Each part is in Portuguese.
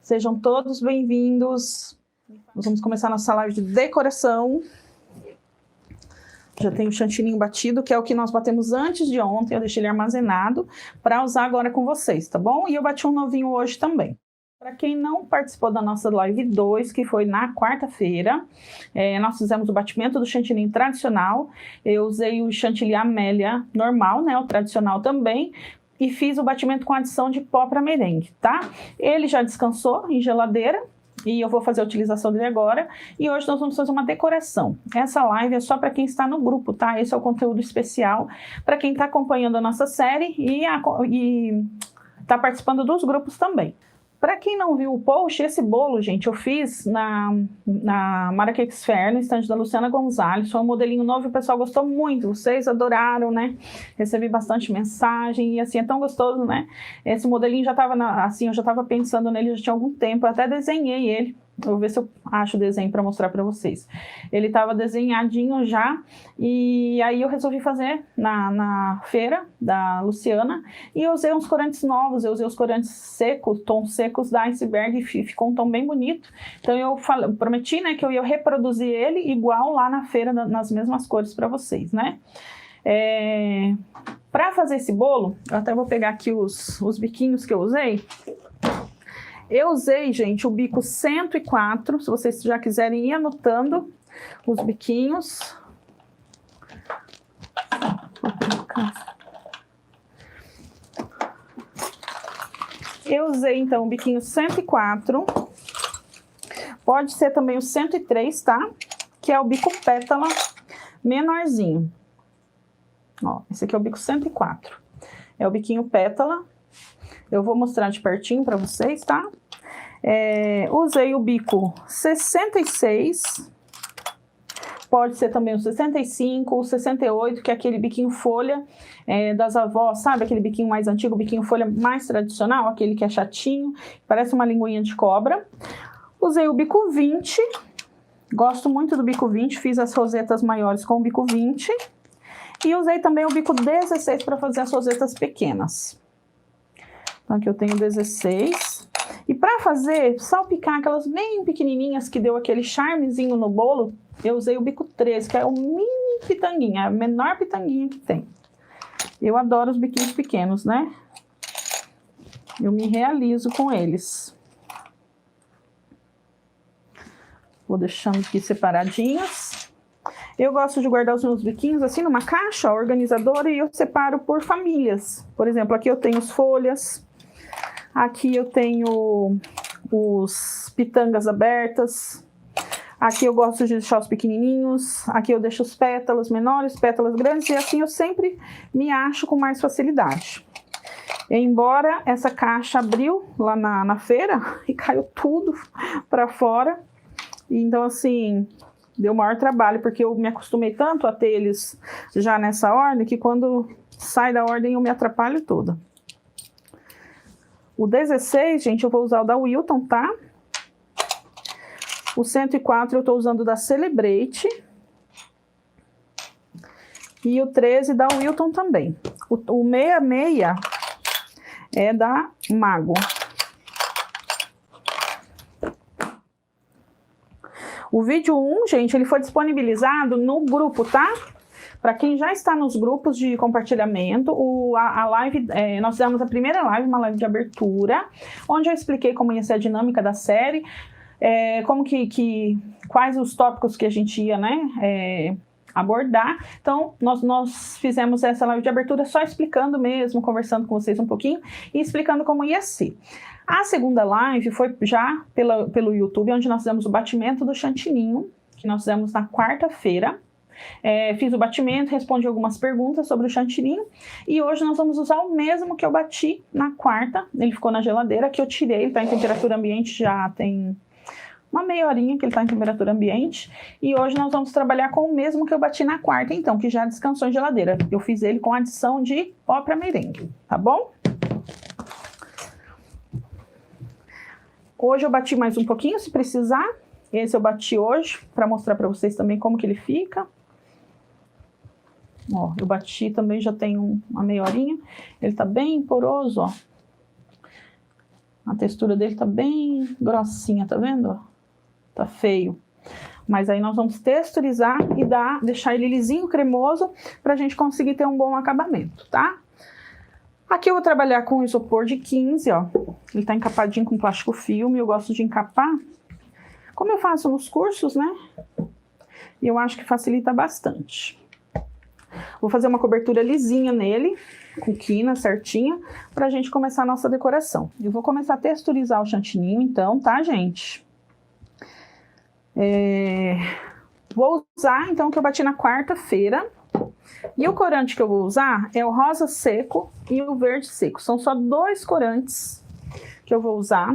Sejam todos bem-vindos. Nós vamos começar nossa live de decoração. Já tem o chantininho batido, que é o que nós batemos antes de ontem. Eu deixei ele armazenado para usar agora com vocês, tá bom? E eu bati um novinho hoje também. Para quem não participou da nossa live 2, que foi na quarta-feira, nós fizemos o batimento do chantininho tradicional. Eu usei o chantilly Amélia normal, né, o tradicional também, e fiz o batimento com adição de pó para merengue, tá? Ele já descansou em geladeira e eu vou fazer a utilização dele agora. E hoje nós vamos fazer uma decoração. Essa live é só para quem está no grupo, tá? Esse é o conteúdo especial para quem está acompanhando a nossa série e está participando dos grupos também. Para quem não viu o post, esse bolo, gente, eu fiz na Marrakech Fair, no estande da Luciana Gonzalez. Foi um modelinho novo e o pessoal gostou muito. Vocês adoraram, né? Recebi bastante mensagem e assim, é tão gostoso, né? Esse modelinho já estava, assim, eu já estava pensando nele já tinha algum tempo. Eu até desenhei ele. Eu vou ver se eu acho o desenho para mostrar para vocês. Ele estava desenhadinho já e aí eu resolvi fazer na feira da Luciana e eu usei uns corantes novos, eu usei os corantes secos, tons secos da Iceberg e ficou um tom bem bonito. Então eu prometi, né, que eu ia reproduzir ele igual lá na feira, nas mesmas cores para vocês, né? Para fazer esse bolo, eu até vou pegar aqui os biquinhos que eu usei. Eu usei, gente, o bico 104, se vocês já quiserem ir anotando os biquinhos. Eu usei, então, o biquinho 104. Pode ser também o 103, tá? Que é o bico pétala menorzinho. Ó, esse aqui é o bico 104. É o biquinho pétala. Eu vou mostrar de pertinho para vocês, tá? Usei o bico 66, pode ser também o 65, o 68, que é aquele biquinho folha das avós, sabe? Aquele biquinho mais antigo, o biquinho folha mais tradicional, aquele que é chatinho, parece uma linguinha de cobra. Usei o bico 20, gosto muito do bico 20, fiz as rosetas maiores com o bico 20. E usei também o bico 16 para fazer as rosetas pequenas. Então, aqui eu tenho 16. E para fazer, salpicar aquelas bem pequenininhas que deu aquele charmezinho no bolo, eu usei o bico 13, que é o mini pitanguinha, a menor pitanguinha que tem. Eu adoro os biquinhos pequenos, né? Eu me realizo com eles. Vou deixando aqui separadinhos. Eu gosto de guardar os meus biquinhos assim numa caixa organizadora e eu separo por famílias. Por exemplo, aqui eu tenho as folhas. Aqui eu tenho os pitangas abertas. Aqui eu gosto de deixar os pequenininhos. Aqui eu deixo os pétalas menores, pétalas grandes. E assim eu sempre me acho com mais facilidade. Embora essa caixa abriu lá na feira e caiu tudo para fora. Então assim, deu maior trabalho. Porque eu me acostumei tanto a ter eles já nessa ordem que quando sai da ordem eu me atrapalho toda. O 16, gente, eu vou usar o da Wilton, tá? O 104 eu tô usando da Celebrate. E o 13 da Wilton também. O 66 é da Mago. O vídeo 1, gente, ele foi disponibilizado no grupo, tá? Para quem já está nos grupos de compartilhamento, a live, nós fizemos a primeira live, uma live de abertura, onde eu expliquei como ia ser a dinâmica da série, quais os tópicos que a gente ia, né, abordar. Então, nós fizemos essa live de abertura só explicando mesmo, conversando com vocês um pouquinho e explicando como ia ser. A segunda live foi já pelo YouTube, onde nós fizemos o batimento do chantininho, que nós fizemos na quarta-feira. Fiz o batimento, respondi algumas perguntas sobre o chantininho e hoje nós vamos usar o mesmo que eu bati na quarta. Ele ficou na geladeira, que eu tirei, ele está em temperatura ambiente, já tem uma meia horinha que ele está em temperatura ambiente. E hoje nós vamos trabalhar com o mesmo que eu bati na quarta, então, que já descansou em geladeira. Eu fiz ele com adição de pó para merengue, tá bom? Hoje eu bati mais um pouquinho, se precisar. Esse eu bati hoje, para mostrar para vocês também como que ele fica. Ó, eu bati também, já tem uma meia horinha. Ele tá bem poroso, ó. A textura dele tá bem grossinha, tá vendo? Tá feio. Mas aí nós vamos texturizar e deixar ele lisinho, cremoso, pra gente conseguir ter um bom acabamento, tá? Aqui eu vou trabalhar com isopor de 15, ó. Ele tá encapadinho com plástico filme, eu gosto de encapar. Como eu faço nos cursos, né? E eu acho que facilita bastante. Vou fazer uma cobertura lisinha nele, com quina certinha, pra gente começar a nossa decoração. Eu vou começar a texturizar o chantininho, então, tá, gente? Vou usar, então, o que eu bati na quarta-feira. E o corante que eu vou usar é o rosa seco e o verde seco. São só 2 corantes que eu vou usar.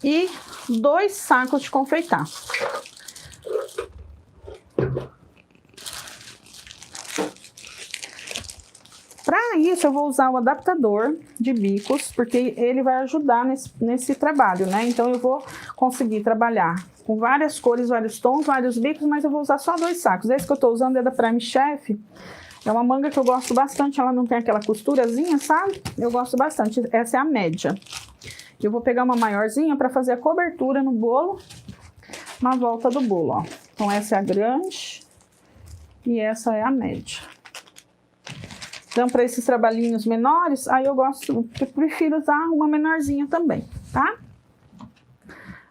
E 2 sacos de confeitar. Para isso, eu vou usar o adaptador de bicos, porque ele vai ajudar nesse trabalho, né? Então, eu vou conseguir trabalhar com várias cores, vários tons, vários bicos, mas eu vou usar só 2 sacos. Esse que eu tô usando é da Prime Chef. É uma manga que eu gosto bastante, ela não tem aquela costurazinha, sabe? Eu gosto bastante, essa é a média. Eu vou pegar uma maiorzinha para fazer a cobertura no bolo, na volta do bolo, ó. Então, essa é a grande e essa é a média. Então, para esses trabalhinhos menores, aí eu prefiro usar uma menorzinha também, tá?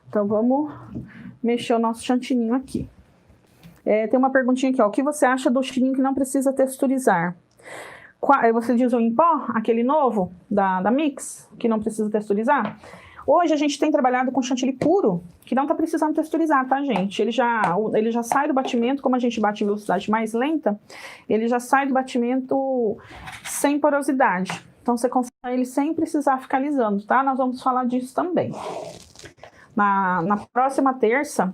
Então, vamos mexer o nosso chantininho aqui. Tem uma perguntinha aqui, ó. O que você acha do chantininho que não precisa texturizar? Você diz o em pó, aquele novo da Mix, que não precisa texturizar? Hoje a gente tem trabalhado com chantilly puro, que não tá precisando texturizar, tá, gente? Ele já sai do batimento, como a gente bate em velocidade mais lenta, ele já sai do batimento sem porosidade. Então, você consegue ele sem precisar ficar alisando, tá? Nós vamos falar disso também. Na próxima terça,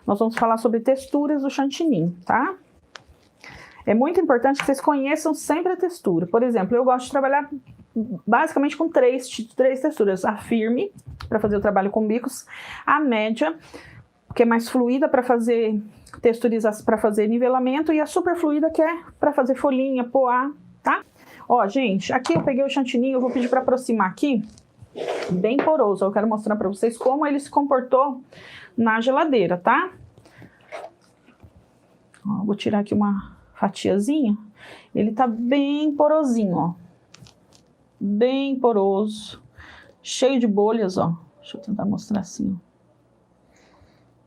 nós vamos falar sobre texturas do chantininho, tá? É muito importante que vocês conheçam sempre a textura. Por exemplo, eu gosto de trabalhar basicamente com três texturas. A firme, para fazer o trabalho com bicos. A média, que é mais fluida para fazer texturização, para fazer nivelamento. E a super fluida, que é para fazer folhinha, poá, tá? Ó, gente, aqui eu peguei o chantininho, eu vou pedir para aproximar aqui. Bem poroso. Eu quero mostrar para vocês como ele se comportou na geladeira, tá? Ó, vou tirar aqui uma fatiazinha. Ele tá bem porosinho, ó. Bem poroso. Cheio de bolhas, ó. Deixa eu tentar mostrar assim,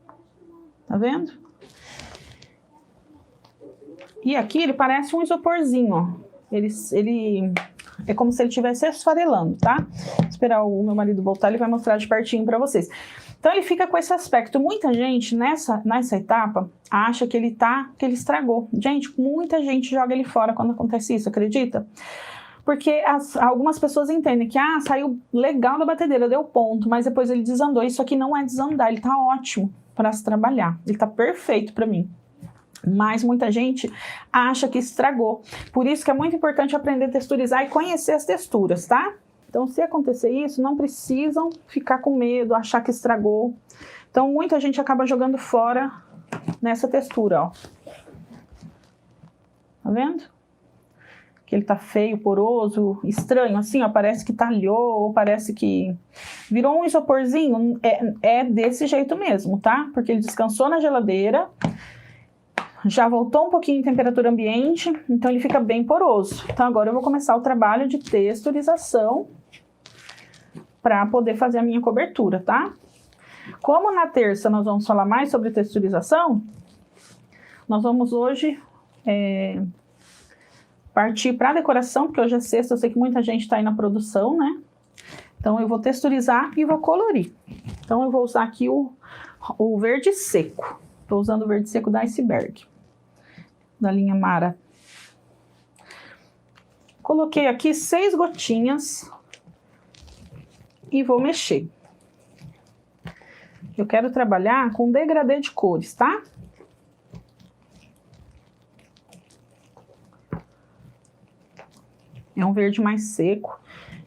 ó. Tá vendo? E aqui ele parece um isoporzinho, ó. Ele é como se ele estivesse esfarelando, tá? Vou esperar o meu marido voltar, ele vai mostrar de pertinho pra vocês. Então ele fica com esse aspecto. Muita gente nessa etapa acha que ele estragou. Gente, muita gente joga ele fora quando acontece isso, acredita? Porque algumas pessoas entendem que saiu legal da batedeira, deu ponto, mas depois ele desandou. Isso aqui não é desandar, ele tá ótimo para se trabalhar. Ele tá perfeito para mim. Mas muita gente acha que estragou. Por isso que é muito importante aprender a texturizar e conhecer as texturas, tá? Então, se acontecer isso, não precisam ficar com medo, achar que estragou. Então, muita gente acaba jogando fora nessa textura, ó. Tá vendo? Que ele tá feio, poroso, estranho, assim, ó. Parece que talhou, ou parece que virou um isoporzinho. É desse jeito mesmo, tá? Porque ele descansou na geladeira, já voltou um pouquinho em temperatura ambiente, então ele fica bem poroso. Então, agora eu vou começar o trabalho de texturização para poder fazer a minha cobertura, tá? Como na terça nós vamos falar mais sobre texturização, nós vamos hoje partir para a decoração, porque hoje é sexta, eu sei que muita gente está aí na produção, né? Então, eu vou texturizar e vou colorir. Então, eu vou usar aqui o verde seco. Estou usando o verde seco da Iceberg, da linha Mara. Coloquei aqui 6 gotinhas e vou mexer. Eu quero trabalhar com degradê de cores, tá? É um verde mais seco,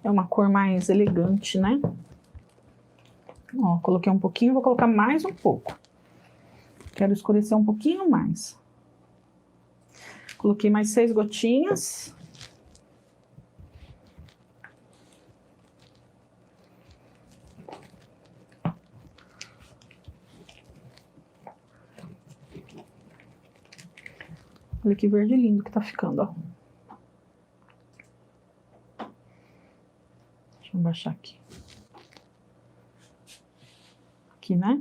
é uma cor mais elegante, né? Ó, coloquei um pouquinho, vou colocar mais um pouco. Quero escurecer um pouquinho mais. Coloquei mais 6 gotinhas. Olha que verde lindo que tá ficando, ó. Deixa eu baixar aqui. Aqui, né?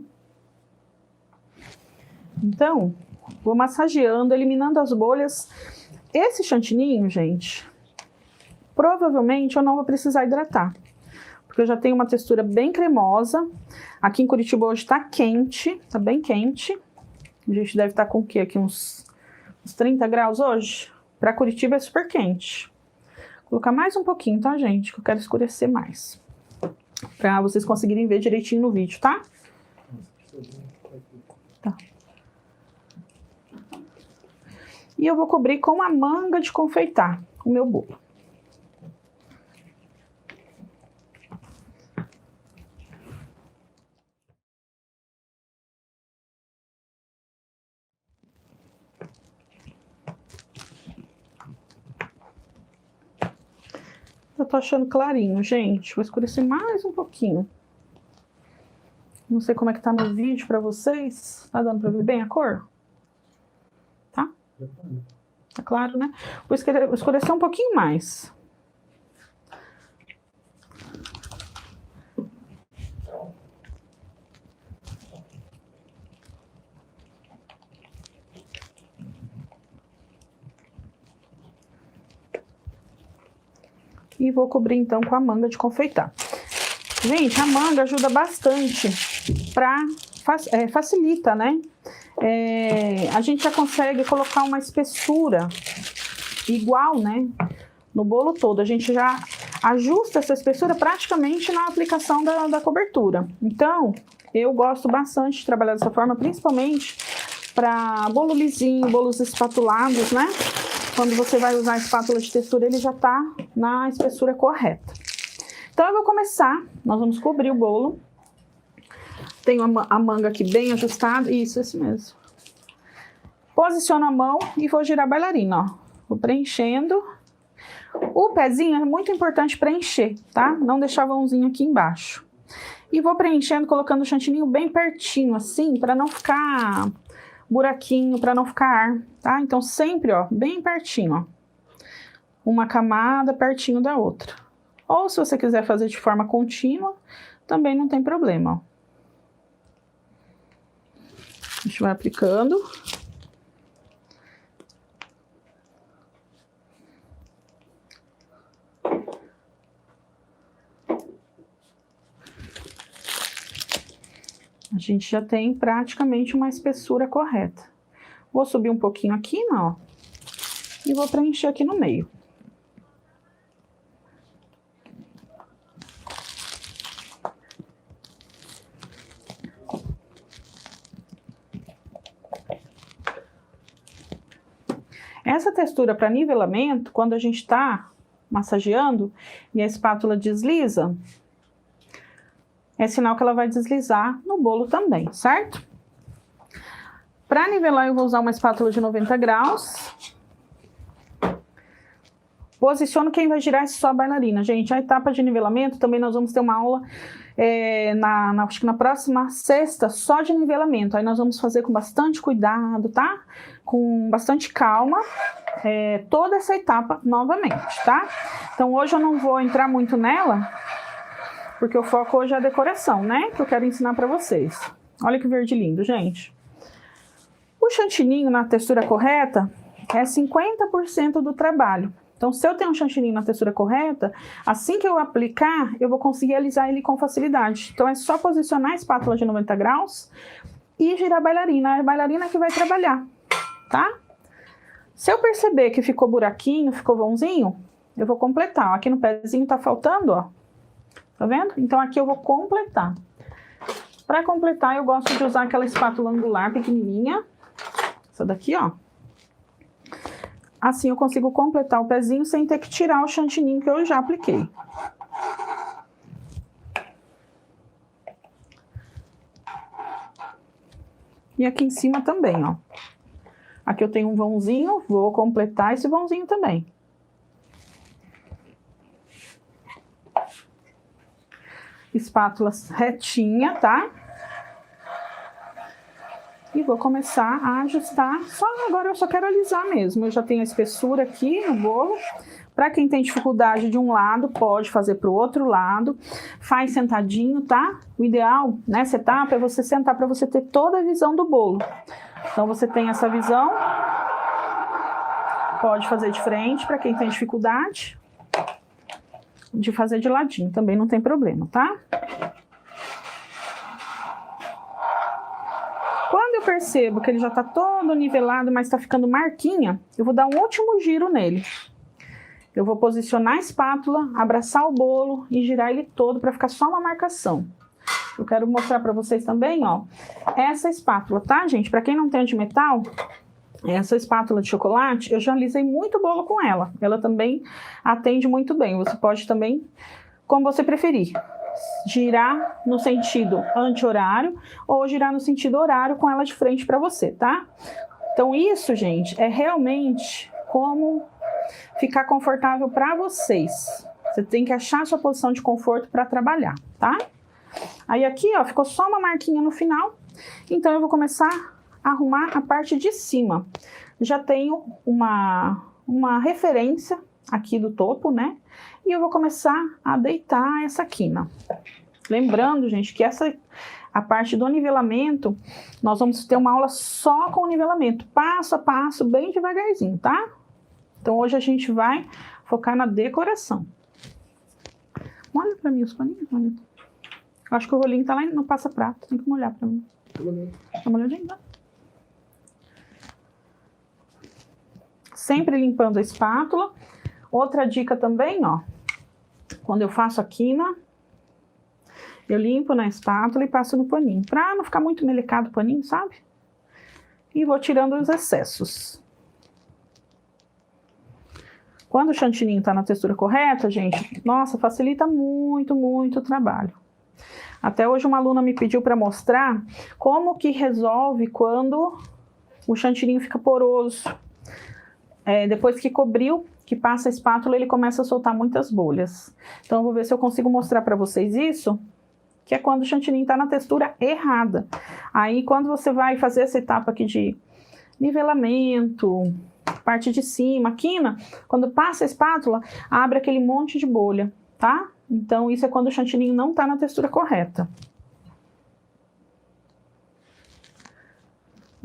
Então, vou massageando, eliminando as bolhas. Esse chantininho, gente, provavelmente eu não vou precisar hidratar, porque eu já tenho uma textura bem cremosa. Aqui em Curitiba hoje tá quente, tá bem quente. A gente deve estar com o quê? Aqui uns 30 graus hoje? Para Curitiba é super quente. Vou colocar mais um pouquinho, tá, gente? Que eu quero escurecer mais. Pra vocês conseguirem ver direitinho no vídeo, tá? Tá. E eu vou cobrir com a manga de confeitar o meu bolo. Eu tô achando clarinho, gente. Vou escurecer mais um pouquinho. Não sei como é que tá no vídeo pra vocês. Tá dando pra ver bem a cor? Tá? Tá claro, né? Vou escurecer um pouquinho mais. E vou cobrir então com a manga de confeitar. Gente, a manga ajuda bastante facilita, né? A gente já consegue colocar uma espessura igual, né? No bolo todo. A gente já ajusta essa espessura praticamente na aplicação da cobertura. Então, eu gosto bastante de trabalhar dessa forma, principalmente para bolo lisinho, bolos espatulados, né? Quando você vai usar a espátula de textura, ele já tá na espessura correta. Então, eu vou começar. Nós vamos cobrir o bolo. Tenho a manga aqui bem ajustada. Isso, esse mesmo. Posiciono a mão e vou girar a bailarina, ó. Vou preenchendo. O pezinho é muito importante preencher, tá? Não deixar vãozinho aqui embaixo. E vou preenchendo, colocando o chantininho bem pertinho, assim, para não ficar buraquinho, para não ficar ar, tá? Então, sempre, ó, bem pertinho, ó. Uma camada pertinho da outra. Ou se você quiser fazer de forma contínua, também não tem problema, ó. A gente vai aplicando. A gente já tem praticamente uma espessura correta. Vou subir um pouquinho aqui, ó, e vou preencher aqui no meio. Essa textura para nivelamento, quando a gente está massageando e a espátula desliza, é sinal que ela vai deslizar no bolo também, certo? Para nivelar, eu vou usar uma espátula de 90 graus. Posiciono quem vai girar é só a bailarina. Gente, a etapa de nivelamento, também nós vamos ter uma aula, acho que na próxima sexta, só de nivelamento. Aí nós vamos fazer com bastante cuidado, tá? Com bastante calma, toda essa etapa novamente, tá? Então, hoje eu não vou entrar muito nela, porque o foco hoje é a decoração, né? Que eu quero ensinar pra vocês. Olha que verde lindo, gente. O chantininho na textura correta é 50% do trabalho. Então, se eu tenho um chantininho na textura correta, assim que eu aplicar, eu vou conseguir alisar ele com facilidade. Então, é só posicionar a espátula de 90 graus e girar a bailarina. É a bailarina que vai trabalhar, tá? Se eu perceber que ficou buraquinho, ficou vãozinho, eu vou completar. Aqui no pezinho tá faltando, ó. Tá vendo? Então, aqui eu vou completar. Para completar, eu gosto de usar aquela espátula angular pequenininha. Essa daqui, ó. Assim eu consigo completar o pezinho sem ter que tirar o chantininho que eu já apliquei. E aqui em cima também, ó. Aqui eu tenho um vãozinho, vou completar esse vãozinho também. Espátula retinha, tá? E vou começar a ajustar. Agora eu só quero alisar mesmo. Eu já tenho a espessura aqui no bolo. Para quem tem dificuldade de um lado, pode fazer para o outro lado. Faz sentadinho, tá? O ideal nessa etapa é você sentar para você ter toda a visão do bolo. Então você tem essa visão. Pode fazer de frente para quem tem dificuldade. De fazer de ladinho também não tem problema, tá? Quando eu percebo que ele já tá todo nivelado, mas tá ficando marquinha, eu vou dar um último giro nele. Eu vou posicionar a espátula, abraçar o bolo e girar ele todo para ficar só uma marcação. Eu quero mostrar para vocês também, ó, essa espátula, tá, gente? Para quem não tem de metal, essa espátula de chocolate, eu já alisei muito bolo com ela. Ela também atende muito bem. Você pode também, como você preferir, girar no sentido anti-horário ou girar no sentido horário com ela de frente para você, tá? Então isso, gente, é realmente como ficar confortável para vocês. Você tem que achar a sua posição de conforto para trabalhar, tá? Aí aqui, ó, ficou só uma marquinha no final. Então eu vou começar a arrumar a parte de cima. Já tenho uma referência aqui do topo, né? E eu vou começar a deitar essa quina. Lembrando, gente, que a parte do nivelamento, nós vamos ter uma aula só com o nivelamento, passo a passo, bem devagarzinho, tá? Então hoje a gente vai focar na decoração. Olha pra mim os paninhos, olha. Eu acho que o rolinho tá lá no passa-prato, tem que molhar pra mim. Tá molhadinho, tá? Sempre limpando a espátula. Outra dica também, ó. Quando eu faço a quina, eu limpo na espátula e passo no paninho. Pra não ficar muito melecado o paninho, sabe? E vou tirando os excessos. Quando o chantininho tá na textura correta, gente, nossa, facilita muito, muito o trabalho. Até hoje uma aluna me pediu para mostrar como que resolve quando o chantininho fica poroso. Depois que cobriu, que passa a espátula, ele começa a soltar muitas bolhas. Então eu vou ver se eu consigo mostrar para vocês isso, que é quando o chantininho tá na textura errada. Aí quando você vai fazer essa etapa aqui de nivelamento, parte de cima, quina, quando passa a espátula, abre aquele monte de bolha, tá? Então isso é quando o chantininho não tá na textura correta.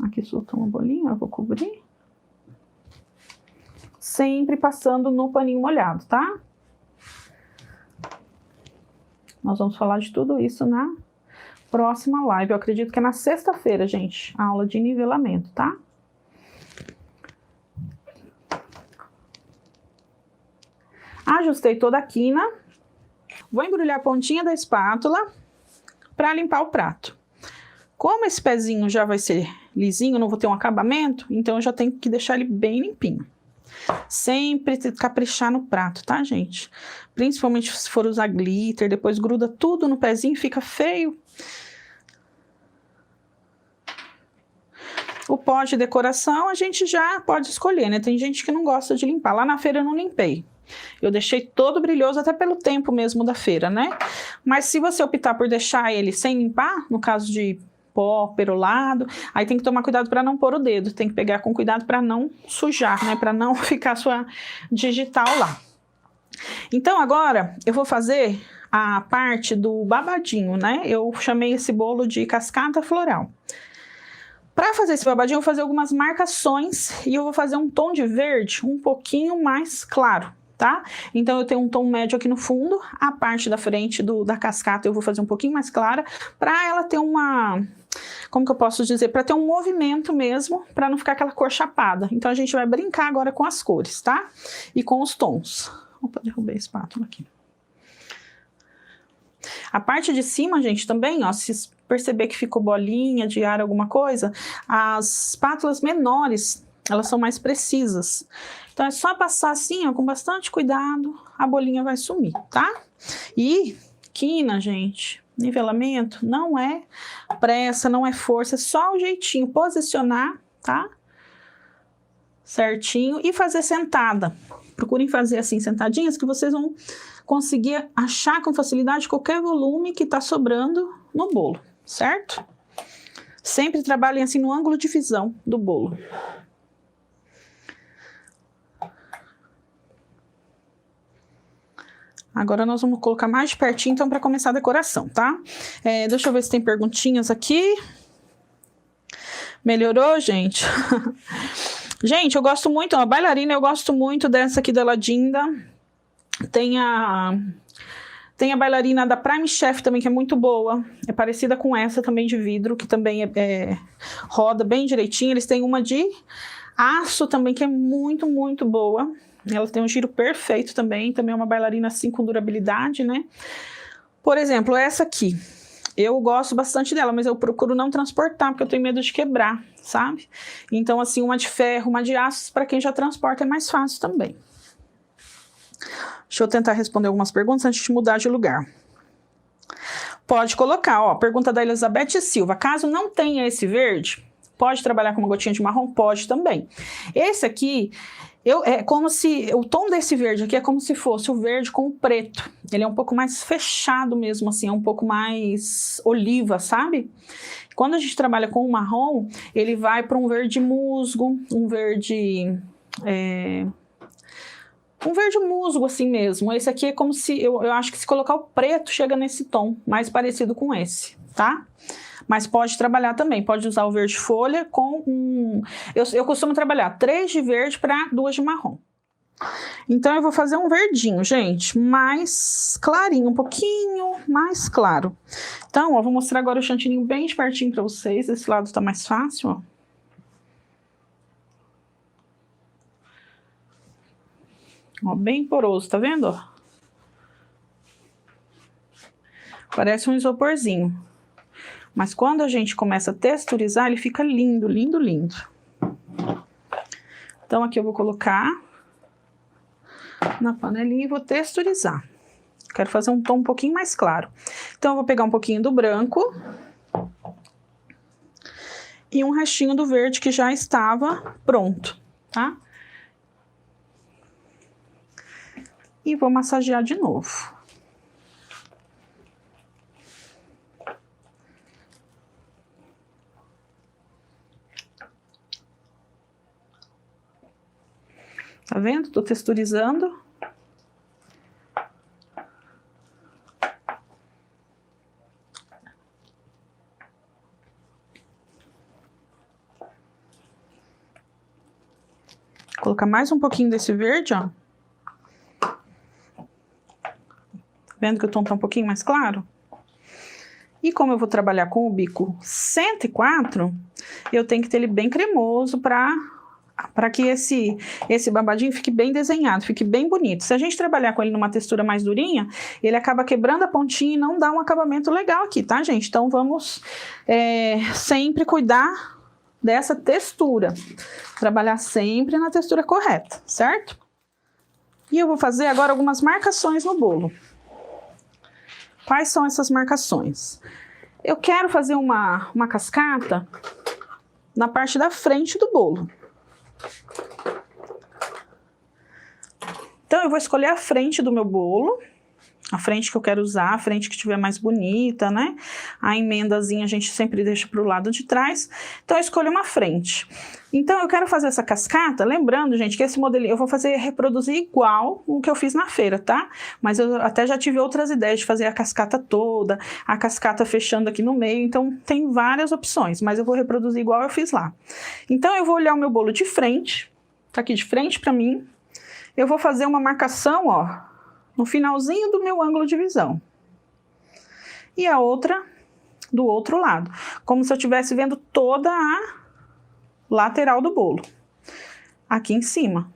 Aqui soltou uma bolinha, eu vou cobrir. Sempre passando no paninho molhado, tá? Nós vamos falar de tudo isso na próxima live. Eu acredito que é na sexta-feira, gente, a aula de nivelamento, tá? Ajustei toda a quina. Vou embrulhar a pontinha da espátula para limpar o prato. Como esse pezinho já vai ser lisinho, não vou ter um acabamento, então eu já tenho que deixar ele bem limpinho. Sempre caprichar no prato, tá, gente? Principalmente se for usar glitter, depois gruda tudo no pezinho, fica feio. O pó de decoração a gente já pode escolher, né? Tem gente que não gosta de limpar. Lá na feira eu não limpei. Eu deixei todo brilhoso, até pelo tempo mesmo da feira, né? Mas se você optar por deixar ele sem limpar, no caso de pó perolado, aí tem que tomar cuidado para não pôr o dedo. Tem que pegar com cuidado para não sujar, né? Para não ficar sua digital lá. Então agora eu vou fazer a parte do babadinho, né? Eu chamei esse bolo de cascata floral. Para fazer esse babadinho, eu vou fazer algumas marcações e eu vou fazer um tom de verde um pouquinho mais claro, tá? Então eu tenho um tom médio aqui no fundo, a parte da frente da cascata eu vou fazer um pouquinho mais clara, para ela ter uma, como que eu posso dizer, para ter um movimento mesmo, para não ficar aquela cor chapada. Então a gente vai brincar agora com as cores, tá? E com os tons. Opa, derrubei a espátula aqui. A parte de cima, gente, também, ó, se perceber que ficou bolinha de ar, alguma coisa, as espátulas menores, elas são mais precisas. Então é só passar assim, ó, com bastante cuidado, a bolinha vai sumir, tá? E quina, gente, nivelamento, não é pressa, não é força, é só o jeitinho, posicionar, tá? Certinho e fazer sentada. Procurem fazer assim, sentadinhas, que vocês vão conseguir achar com facilidade qualquer volume que tá sobrando no bolo, certo? Sempre trabalhem assim no ângulo de visão do bolo. Agora nós vamos colocar mais de pertinho, então, para começar a decoração, tá? Deixa eu ver se tem perguntinhas aqui. Melhorou, gente? Gente, eu gosto muito, a bailarina, eu gosto muito dessa aqui da Ladinda. Tem a bailarina da Prime Chef também, que é muito boa. É parecida com essa também de vidro, que também roda bem direitinho. Eles têm uma de aço também, que é muito, muito boa. Ela tem um giro perfeito também. Também é uma bailarina assim com durabilidade, né? Por exemplo, essa aqui. Eu gosto bastante dela, mas eu procuro não transportar, porque eu tenho medo de quebrar, sabe? Então, assim, uma de ferro, uma de aço, para quem já transporta é mais fácil também. Deixa eu tentar responder algumas perguntas antes de mudar de lugar. Pode colocar, ó, pergunta da Elizabeth Silva. Caso não tenha esse verde, pode trabalhar com uma gotinha de marrom? Pode também. Esse aqui, é como se, o tom desse verde aqui é como se fosse o verde com o preto. Ele é um pouco mais fechado mesmo, assim, é um pouco mais oliva, sabe? Quando a gente trabalha com o marrom, ele vai para um verde musgo, um verde musgo assim mesmo. Esse aqui é como se, eu acho que se colocar o preto, chega nesse tom, mais parecido com esse, tá? Mas pode trabalhar também, pode usar o verde folha com eu costumo trabalhar 3 de verde para 2 de marrom. Então eu vou fazer um verdinho, gente, mais clarinho, um pouquinho mais claro. Então, ó, vou mostrar agora o chantininho bem de pertinho para vocês, esse lado tá mais fácil, ó. Ó, bem poroso, tá vendo? Ó? Parece um isoporzinho. Mas quando a gente começa a texturizar, ele fica lindo, lindo, lindo. Então, aqui eu vou colocar na panelinha e vou texturizar. Quero fazer um tom um pouquinho mais claro. Então, eu vou pegar um pouquinho do branco e um restinho do verde que já estava pronto, tá? E vou massagear de novo. Tá vendo? Tô texturizando. Vou colocar mais um pouquinho desse verde, ó. Vendo que o tom tá um pouquinho mais claro? E como eu vou trabalhar com o bico 104, eu tenho que ter ele bem cremoso para que esse babadinho fique bem desenhado, fique bem bonito. Se a gente trabalhar com ele numa textura mais durinha, ele acaba quebrando a pontinha e não dá um acabamento legal aqui, tá, gente? Então, vamos sempre cuidar dessa textura. Trabalhar sempre na textura correta, certo? E eu vou fazer agora algumas marcações no bolo. Quais são essas marcações? Eu quero fazer uma cascata na parte da frente do bolo. Então, eu vou escolher a frente do meu bolo, a frente que eu quero usar, a frente que estiver mais bonita, né? A emendazinha a gente sempre deixa para o lado de trás. Então, eu escolho uma frente. Então, eu quero fazer essa cascata, lembrando, gente, que esse modelinho eu vou reproduzir igual o que eu fiz na feira, tá? Mas eu até já tive outras ideias de fazer a cascata toda, a cascata fechando aqui no meio, então tem várias opções, mas eu vou reproduzir igual eu fiz lá. Então, eu vou olhar o meu bolo de frente, tá aqui de frente para mim, eu vou fazer uma marcação, ó, no finalzinho do meu ângulo de visão. E a outra do outro lado, como se eu estivesse vendo toda a lateral do bolo, aqui em cima.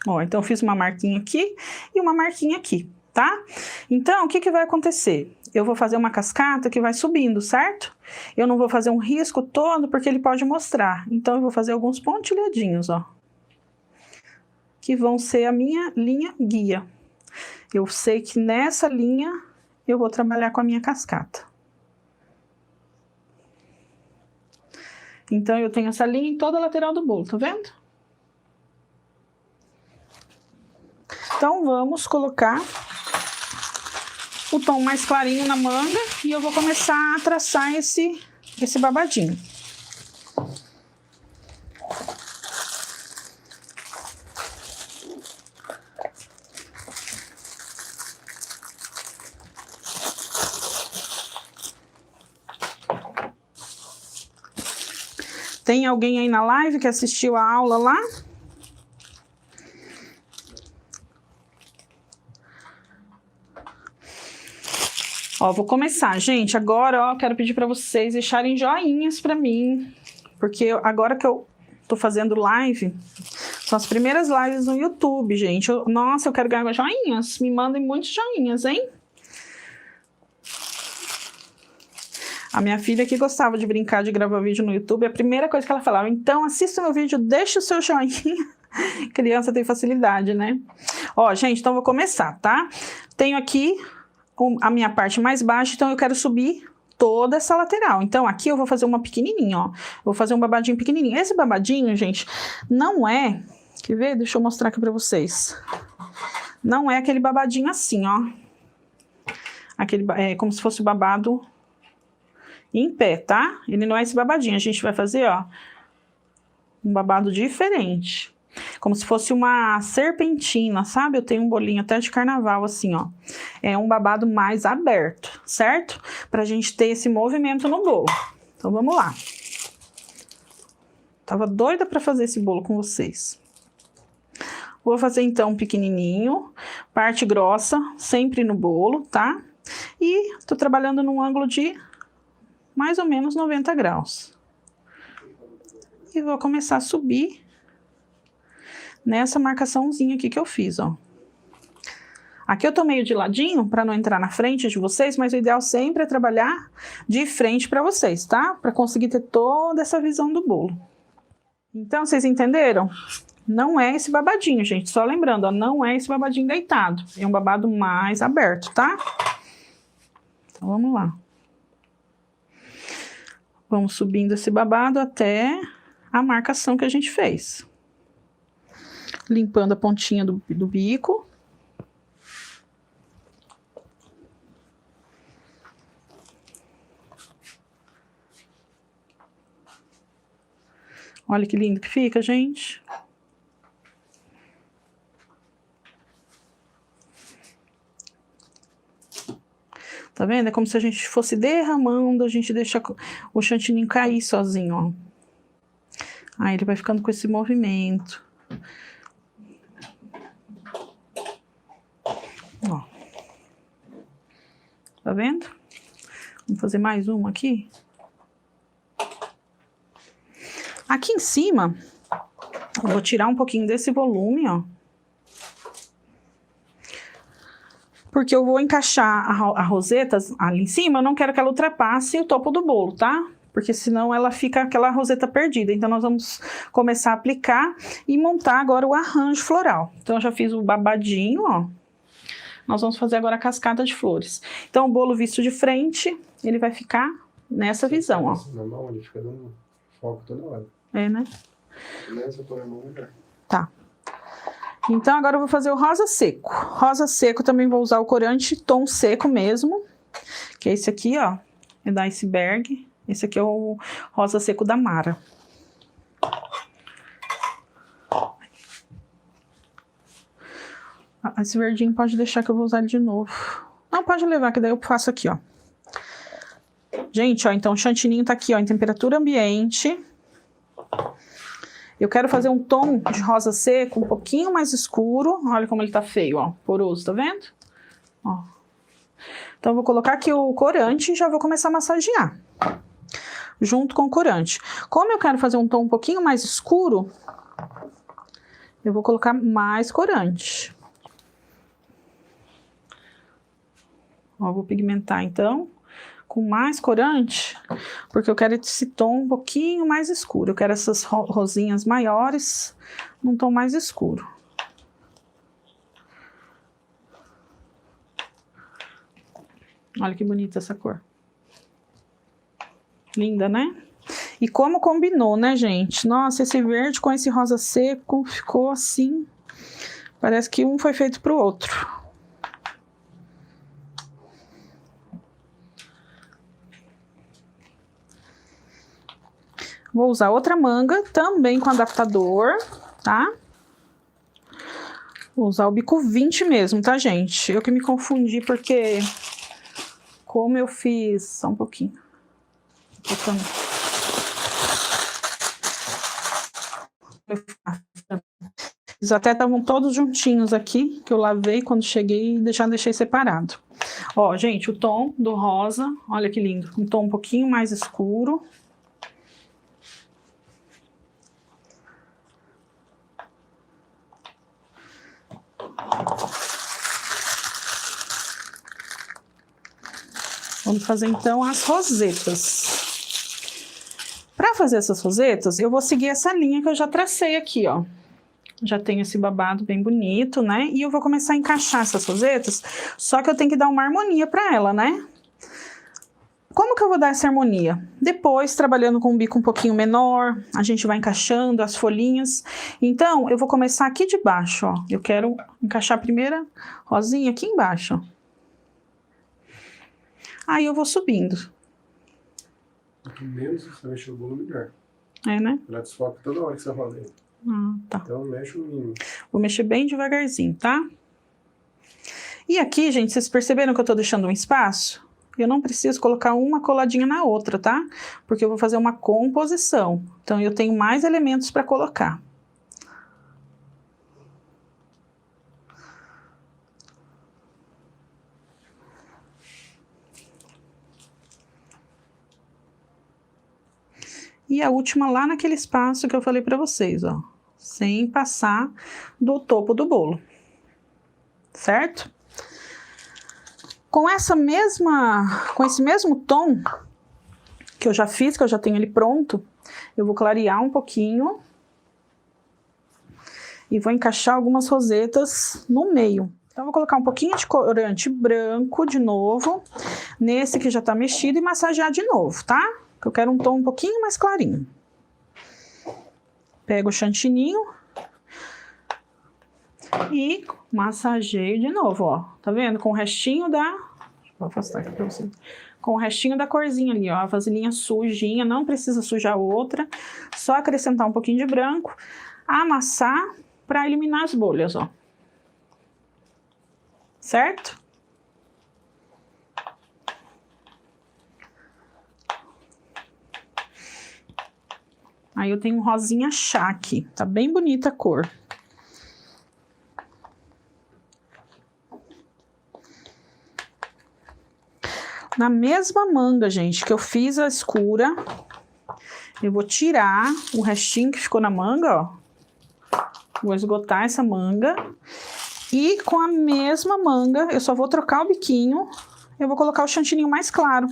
Ó, então eu fiz uma marquinha aqui e uma marquinha aqui, tá? Então, o que vai acontecer? Eu vou fazer uma cascata que vai subindo, certo? Eu não vou fazer um risco todo, porque ele pode mostrar. Então, eu vou fazer alguns pontilhadinhos, ó, que vão ser a minha linha guia. Eu sei que nessa linha eu vou trabalhar com a minha cascata. Então, eu tenho essa linha em toda a lateral do bolo, tá vendo? Então, vamos colocar o tom mais clarinho na manga e eu vou começar a traçar esse esse babadinho. Tem alguém aí na live que assistiu a aula lá? Ó, vou começar, gente. Agora, ó, quero pedir para vocês deixarem joinhas para mim, porque agora que eu tô fazendo live, são as primeiras lives no YouTube, gente. Nossa, eu quero ganhar joinhas. Me mandem muitos joinhas, hein? A minha filha que gostava de brincar de gravar vídeo no YouTube, a primeira coisa que ela falava, então assista o meu vídeo, deixa o seu joinha. Criança tem facilidade, né? Ó, gente, então vou começar, tá? Tenho aqui a minha parte mais baixa, então eu quero subir toda essa lateral. Então aqui eu vou fazer uma pequenininha, ó. Vou fazer um babadinho pequenininho. Esse babadinho, gente, não é... Quer ver? Deixa eu mostrar aqui pra vocês. Não é aquele babadinho assim, ó. É como se fosse o babado em pé, tá? Ele não é esse babadinho. A gente vai fazer, ó, um babado diferente. Como se fosse uma serpentina, sabe? Eu tenho um bolinho até de carnaval, assim, ó. É um babado mais aberto, certo? Pra gente ter esse movimento no bolo. Então, vamos lá. Tava doida pra fazer esse bolo com vocês. Vou fazer, então, um pequenininho, parte grossa, sempre no bolo, tá? E tô trabalhando num ângulo de mais ou menos 90 graus. E vou começar a subir nessa marcaçãozinha aqui que eu fiz, ó. Aqui eu tô meio de ladinho para não entrar na frente de vocês, mas o ideal sempre é trabalhar de frente para vocês, tá? Para conseguir ter toda essa visão do bolo. Então, vocês entenderam? Não é esse babadinho, gente. Só lembrando, ó, não é esse babadinho deitado. É um babado mais aberto, tá? Então, vamos lá. Vamos subindo esse babado até a marcação que a gente fez. Limpando a pontinha do bico. Olha que lindo que fica, gente. Tá vendo? É como se a gente fosse derramando, a gente deixa o chantininho cair sozinho, ó. Aí ele vai ficando com esse movimento. Ó. Tá vendo? Vamos fazer mais uma aqui. Aqui em cima, eu vou tirar um pouquinho desse volume, ó. Porque eu vou encaixar a roseta ali em cima, eu não quero que ela ultrapasse o topo do bolo, tá? Porque senão ela fica aquela roseta perdida. Então, nós vamos começar a aplicar e montar agora o arranjo floral. Então, eu já fiz o babadinho, ó. Nós vamos fazer agora a cascada de flores. Então, o bolo visto de frente, ele vai ficar nessa visão, ó. Normal, ele fica dando foco toda hora. É, né? Nessa eu tô na mão, né? Tá. Então, agora eu vou fazer o rosa seco. Rosa seco também vou usar o corante tom seco mesmo. Que é esse aqui, ó. É da Iceberg. Esse aqui é o rosa seco da Mara. Esse verdinho pode deixar que eu vou usar ele de novo. Não, pode levar, que daí eu faço aqui, ó. Gente, ó, então o chantininho tá aqui, ó, em temperatura ambiente. Eu quero fazer um tom de rosa seco um pouquinho mais escuro. Olha como ele tá feio, ó, poroso, tá vendo? Ó. Então, eu vou colocar aqui o corante e já vou começar a massagear. Junto com o corante. Como eu quero fazer um tom um pouquinho mais escuro, eu vou colocar mais corante. Ó, vou pigmentar, então, com mais corante, porque eu quero esse tom um pouquinho mais escuro. Eu quero essas rosinhas maiores num tom mais escuro. Olha que bonita essa cor. Linda, né? E como combinou, né, gente? Nossa, esse verde com esse rosa seco ficou assim. Parece que um foi feito pro outro. Vou usar outra manga, também com adaptador, tá? Vou usar o bico 20 mesmo, tá, gente? Eu que me confundi porque... Como eu fiz... Só um pouquinho. Eles até estavam todos juntinhos aqui, que eu lavei quando cheguei e já deixei separado. Ó, gente, o tom do rosa, olha que lindo. Um tom um pouquinho mais escuro. Vamos fazer então as rosetas. Para fazer essas rosetas, eu vou seguir essa linha que eu já tracei aqui, ó. Já tenho esse babado bem bonito, né? E eu vou começar a encaixar essas rosetas, só que eu tenho que dar uma harmonia para ela, né? Como que eu vou dar essa harmonia? Depois, trabalhando com um bico um pouquinho menor, a gente vai encaixando as folhinhas. Então, eu vou começar aqui de baixo, ó. Eu quero encaixar a primeira rosinha aqui embaixo, ó. Aí eu vou subindo. Quanto menos você mexer o bolo, melhor. É, né? Ela desfoca toda hora que você roda ele. Ah, tá. Então mexe o mínimo. Vou mexer bem devagarzinho, tá? E aqui, gente, vocês perceberam que eu tô deixando um espaço? Eu não preciso colocar uma coladinha na outra, tá? Porque eu vou fazer uma composição. Então, eu tenho mais elementos para colocar. E a última lá naquele espaço que eu falei para vocês, ó. Sem passar do topo do bolo. Certo? Com esse mesmo tom que eu já fiz, que eu já tenho ele pronto, eu vou clarear um pouquinho e vou encaixar algumas rosetas no meio. Então, eu vou colocar um pouquinho de corante branco de novo, nesse que já tá mexido, e massagear de novo, tá? Eu quero um tom um pouquinho mais clarinho. Pego o chantininho e massageio de novo, ó. Tá vendo? Com o restinho da... Vou afastar aqui pra vocês. Com o restinho da corzinha ali, ó. A vasilhinha sujinha, não precisa sujar outra. Só acrescentar um pouquinho de branco. Amassar pra eliminar as bolhas, ó. Certo? Aí eu tenho um rosinha chá aqui. Tá bem bonita a cor. Na mesma manga, gente, que eu fiz a escura, eu vou tirar o restinho que ficou na manga, ó. Vou esgotar essa manga. E com a mesma manga, eu só vou trocar o biquinho, eu vou colocar o chantininho mais claro.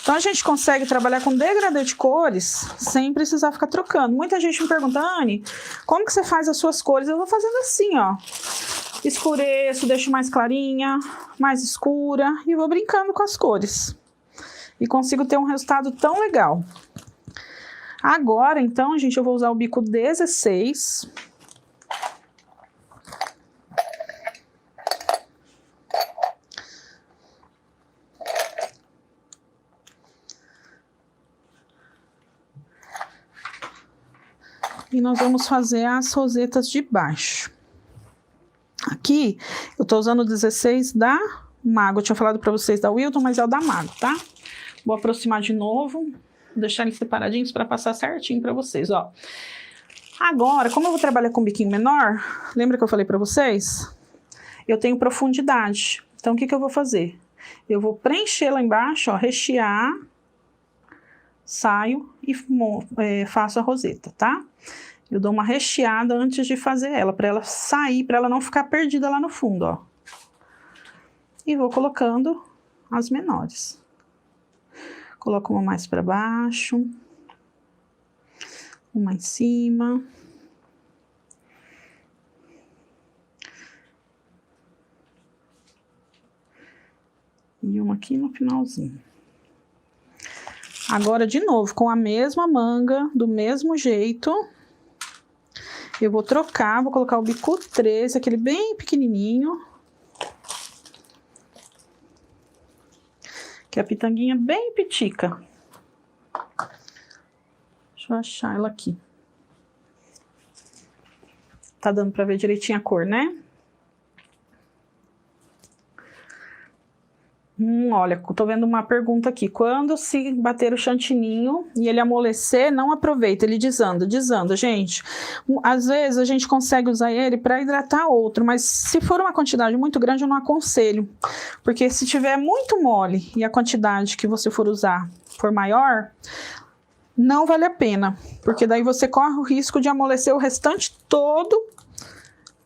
Então, a gente consegue trabalhar com degradê de cores sem precisar ficar trocando. Muita gente me pergunta, Anne, como que você faz as suas cores? Eu vou fazendo assim, ó. Escureço, deixo mais clarinha, mais escura e vou brincando com as cores. E consigo ter um resultado tão legal. Agora, então, gente, eu vou usar o bico 16. E nós vamos fazer as rosetas de baixo. Aqui, eu tô usando o 16 da Mago. Eu tinha falado pra vocês da Wilton, mas é o da Mago, tá? Vou aproximar de novo. Vou deixar eles separadinhos pra passar certinho pra vocês, ó. Agora, como eu vou trabalhar com biquinho menor, lembra que eu falei pra vocês? Eu tenho profundidade. Então, o que que eu vou fazer? Eu vou preencher lá embaixo, ó, rechear, saio e faço a roseta, tá? Eu dou uma recheada antes de fazer ela, para ela sair, para ela não ficar perdida lá no fundo, ó. E vou colocando as menores. Coloco uma mais para baixo, uma em cima. E uma aqui no finalzinho. Agora, de novo, com a mesma manga, do mesmo jeito, eu vou trocar, vou colocar o bico 13, aquele bem pequenininho. Que é a pitanguinha bem pitica. Deixa Deixa eu achar ela aqui. Tá dando pra ver direitinho a cor, né? Olha, tô vendo uma pergunta aqui. Quando se bater o chantininho e ele amolecer, não aproveita, ele desanda, gente. Às vezes a gente consegue usar ele para hidratar outro, mas se for uma quantidade muito grande, eu não aconselho. Porque se tiver muito mole e a quantidade que você for usar for maior, não vale a pena. Porque daí você corre o risco de amolecer o restante todo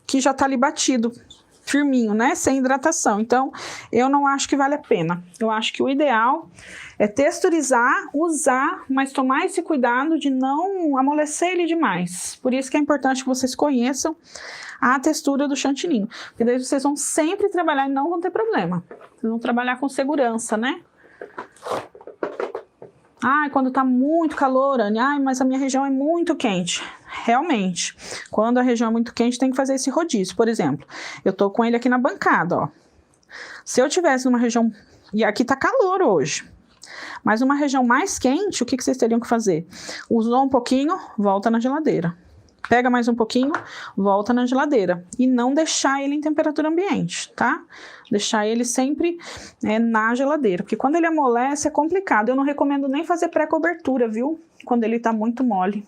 que já tá ali batido. Firminho, né? Sem hidratação. Então, eu não acho que vale a pena. Eu acho que o ideal é texturizar, usar, mas tomar esse cuidado de não amolecer ele demais. Por isso que é importante que vocês conheçam a textura do chantininho. Porque daí vocês vão sempre trabalhar e não vão ter problema. Vocês vão trabalhar com segurança, né? Ai, quando tá muito calor, Anne, ai, mas a minha região é muito quente. Realmente, quando a região é muito quente, tem que fazer esse rodízio. Por exemplo, eu tô com ele aqui na bancada, ó. Se eu tivesse numa região... E aqui tá calor hoje. Mas uma região mais quente, o que vocês teriam que fazer? Usou um pouquinho, volta na geladeira. Pega mais um pouquinho, volta na geladeira. E não deixar ele em temperatura ambiente, tá? Deixar ele sempre na geladeira. Porque quando ele amolece é complicado. Eu não recomendo nem fazer pré-cobertura, viu? Quando ele tá muito mole.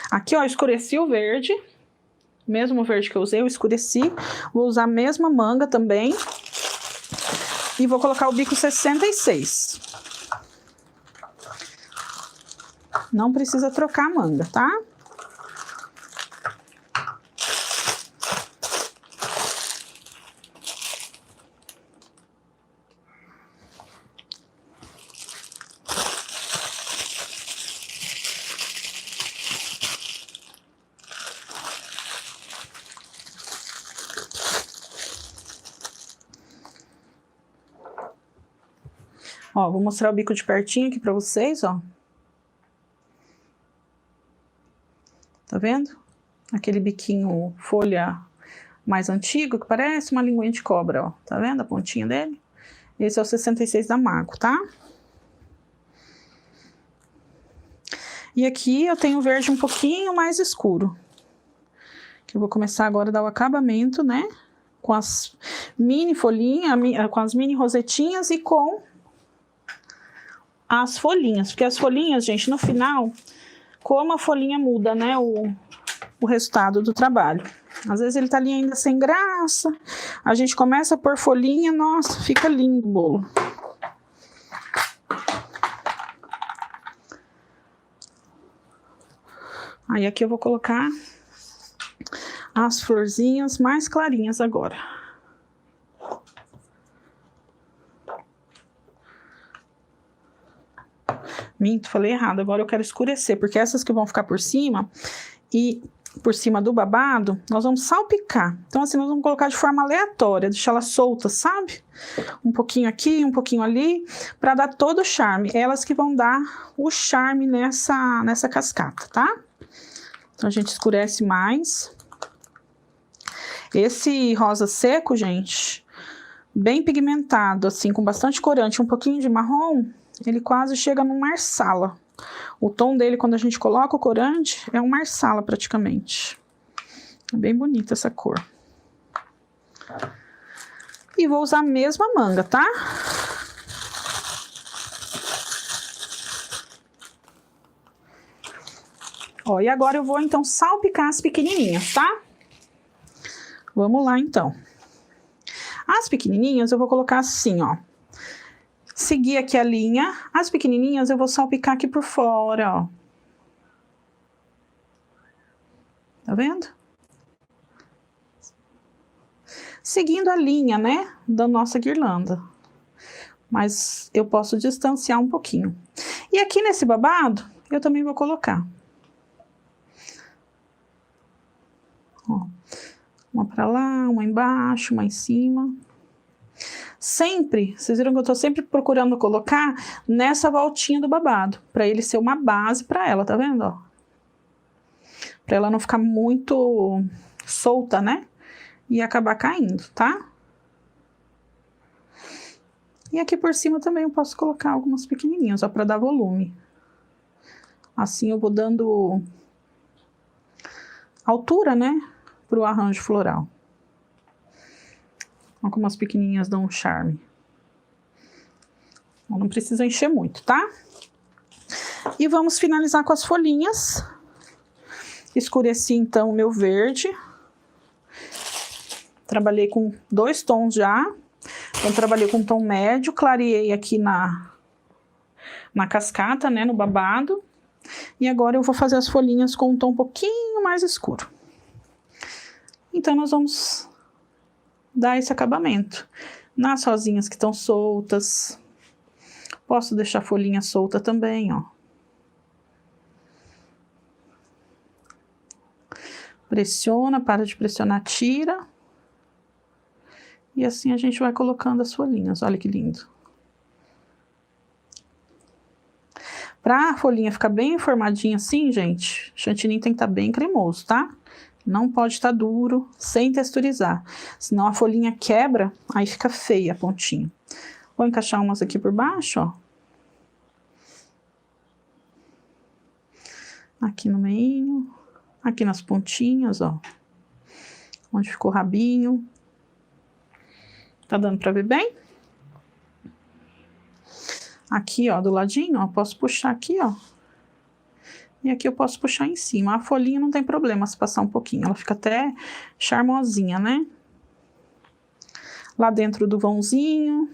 Aqui, ó, escureci o verde. Mesmo verde que eu usei, eu escureci. Vou usar a mesma manga também. E vou colocar o bico 66. Não precisa trocar a manga, tá? Ó, vou mostrar o bico de pertinho aqui pra vocês, ó. Tá vendo? Aquele biquinho folha mais antigo, que parece uma linguinha de cobra, ó. Tá vendo a pontinha dele? Esse é o 66 da Mago, tá? E aqui eu tenho o verde um pouquinho mais escuro. Que eu vou começar agora a dar o acabamento, né? Com as mini folhinhas, com as mini rosetinhas e com as folhinhas. Porque as folhinhas, gente, no final... Como a folhinha muda, né, o resultado do trabalho. Às vezes ele tá ali ainda sem graça. A gente começa a pôr folhinha, nossa, fica lindo o bolo. Aí aqui eu vou colocar as florzinhas mais clarinhas agora. Minto, falei errado, agora eu quero escurecer, porque essas que vão ficar por cima, e por cima do babado, nós vamos salpicar. Então assim, nós vamos colocar de forma aleatória, deixar ela solta, sabe? Um pouquinho aqui, um pouquinho ali, pra dar todo o charme. Elas que vão dar o charme nessa cascata, tá? Então a gente escurece mais. Esse rosa seco, gente, bem pigmentado, assim, com bastante corante, um pouquinho de marrom, ele quase chega num marsala. O tom dele, quando a gente coloca o corante, é um marsala praticamente. É bem bonita essa cor. E vou usar a mesma manga, tá? Ó, e agora eu vou, então, salpicar as pequenininhas, tá? Vamos lá, então. As pequenininhas eu vou colocar assim, ó. Seguir aqui a linha. As pequenininhas eu vou salpicar aqui por fora, ó. Tá vendo? Seguindo a linha, né, da nossa guirlanda. Mas eu posso distanciar um pouquinho. E aqui nesse babado, eu também vou colocar. Ó. Uma pra lá, uma embaixo, uma em cima. Sempre, vocês viram que eu tô sempre procurando colocar nessa voltinha do babado, pra ele ser uma base pra ela, tá vendo, ó? Pra ela não ficar muito solta, né? E acabar caindo, tá? E aqui por cima também eu posso colocar algumas pequenininhas, ó, para dar volume. Assim eu vou dando altura, né, pro arranjo floral. Algumas pequenininhas dão um charme. Não precisa encher muito, tá? E vamos finalizar com as folhinhas. Escureci então o meu verde. Trabalhei com 2 tons já. Então trabalhei com tom médio, clareei aqui na cascata, né, no babado. E agora eu vou fazer as folhinhas com um tom um pouquinho mais escuro. Então nós vamos dar esse acabamento nas rosinhas que estão soltas. Posso deixar a folhinha solta também, ó. Pressiona, para de pressionar, tira. E assim a gente vai colocando as folhinhas, olha que lindo. Pra folhinha ficar bem formadinha assim, gente, chantilly tem que estar bem cremoso, tá? Não pode estar duro, sem texturizar. Senão a folhinha quebra, aí fica feia a pontinha. Vou encaixar umas aqui por baixo, ó. Aqui no meio, aqui nas pontinhas, ó. Onde ficou o rabinho. Tá dando pra ver bem? Aqui, ó, do ladinho, ó, posso puxar aqui, ó. E aqui eu posso puxar em cima. A folhinha não tem problema se passar um pouquinho. Ela fica até charmosinha, né? Lá dentro do vãozinho.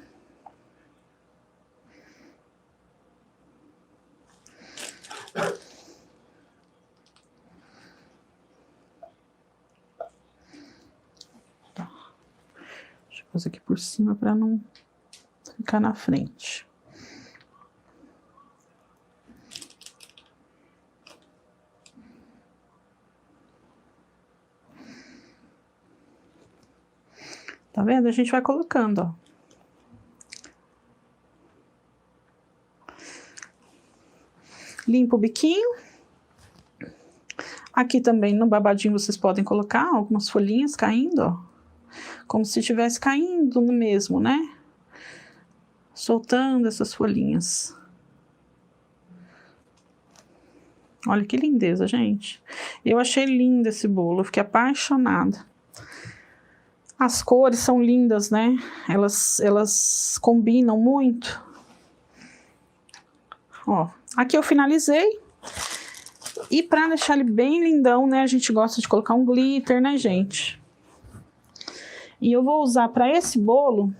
Tá. Deixa eu fazer aqui por cima para não ficar na frente. Tá vendo? A gente vai colocando, ó. Limpa o biquinho. Aqui também no babadinho vocês podem colocar algumas folhinhas caindo, ó. Como se estivesse caindo no mesmo, né? Soltando essas folhinhas. Olha que lindeza, gente. Eu achei lindo esse bolo, eu fiquei apaixonada. As cores são lindas, né? Elas combinam muito. Ó, aqui eu finalizei. E pra deixar ele bem lindão, né? A gente gosta de colocar um glitter, né, gente? E eu vou usar pra esse bolo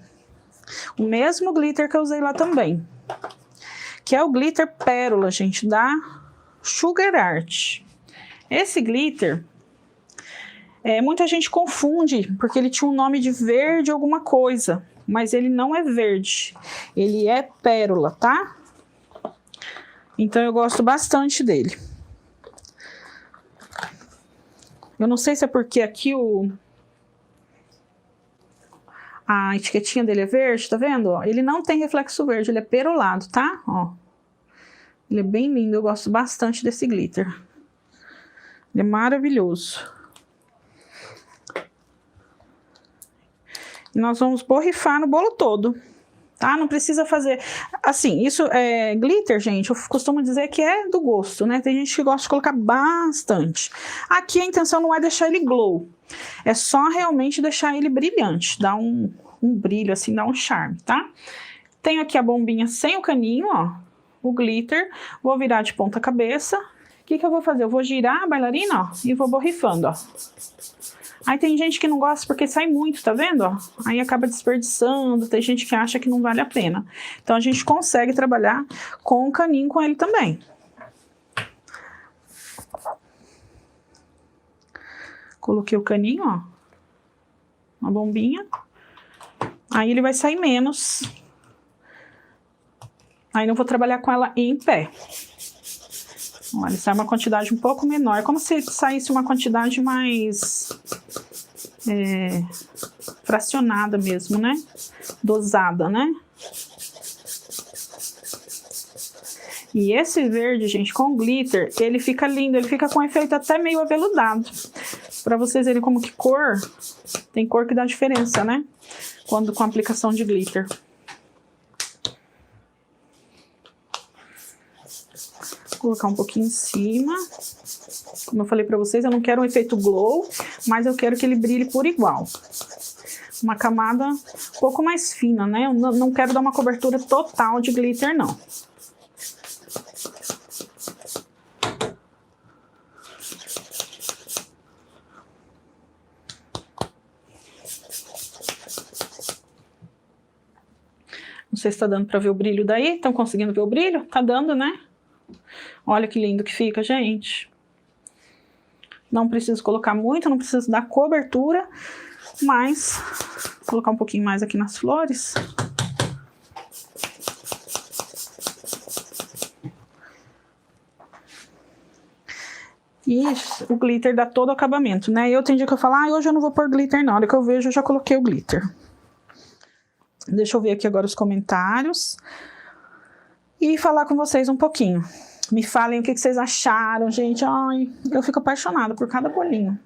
o mesmo glitter que eu usei lá também. Que é o glitter pérola, gente, da Sugar Art. Esse glitter... muita gente confunde, porque ele tinha um nome de verde alguma coisa, mas ele não é verde, ele é pérola, tá? Então eu gosto bastante dele. Eu não sei se é porque aqui a etiquetinha dele é verde, tá vendo? Ó, ele não tem reflexo verde, ele é perolado, tá? Ó, ele é bem lindo, eu gosto bastante desse glitter. Ele é maravilhoso. E nós vamos borrifar no bolo todo, tá? Não precisa fazer... Assim, isso é glitter, gente, eu costumo dizer que é do gosto, né? Tem gente que gosta de colocar bastante. Aqui a intenção não é deixar ele glow, é só realmente deixar ele brilhante, dar um brilho, assim, dar um charme, tá? Tenho aqui a bombinha sem o caninho, ó, o glitter, vou virar de ponta cabeça. O que que eu vou fazer? Eu vou girar a bailarina, ó, e vou borrifando, ó. Aí tem gente que não gosta porque sai muito, tá vendo, ó? Aí acaba desperdiçando, tem gente que acha que não vale a pena. Então a gente consegue trabalhar com o caninho com ele também. Coloquei o caninho, ó, uma bombinha. Aí ele vai sair menos. Aí eu vou trabalhar com ela em pé. Olha, sai uma quantidade um pouco menor, como se saísse uma quantidade mais fracionada mesmo, né? Dosada, né? E esse verde, gente, com glitter, ele fica lindo, ele fica com efeito até meio aveludado. Pra vocês verem como que tem cor que dá diferença, né? Quando com a aplicação de glitter. colocar um pouquinho em cima. Como eu falei pra vocês, eu não quero um efeito glow, mas eu quero que ele brilhe por igual. Uma camada um pouco mais fina, né? Eu não quero dar uma cobertura total de glitter, não. Não sei se tá dando pra ver o brilho daí. Estão conseguindo ver o brilho? Tá dando, né? Olha que lindo que fica, gente. Não preciso colocar muito, não preciso dar cobertura, mas vou colocar um pouquinho mais aqui nas flores. E o glitter dá todo o acabamento, né? Eu tenho dia que eu falo, hoje eu não vou pôr glitter não. Na hora que eu vejo, eu já coloquei o glitter. Deixa eu ver aqui agora os comentários. E falar com vocês um pouquinho. Me falem o que vocês acharam, gente. Ai, eu fico apaixonada por cada bolinho.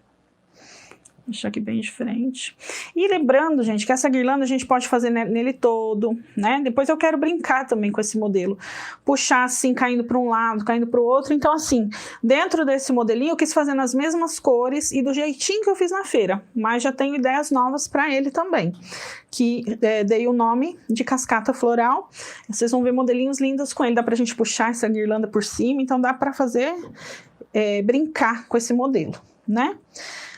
Deixar aqui bem de frente. E lembrando, gente, que essa guirlanda a gente pode fazer nele todo, né? Depois eu quero brincar também com esse modelo. Puxar assim, caindo para um lado, caindo para o outro. Então, assim, dentro desse modelinho, eu quis fazer nas mesmas cores e do jeitinho que eu fiz na feira. Mas já tenho ideias novas para ele também. Que dei o nome de cascata floral. Vocês vão ver modelinhos lindos com ele. Dá pra gente puxar essa guirlanda por cima. Então, dá para fazer, brincar com esse modelo, né?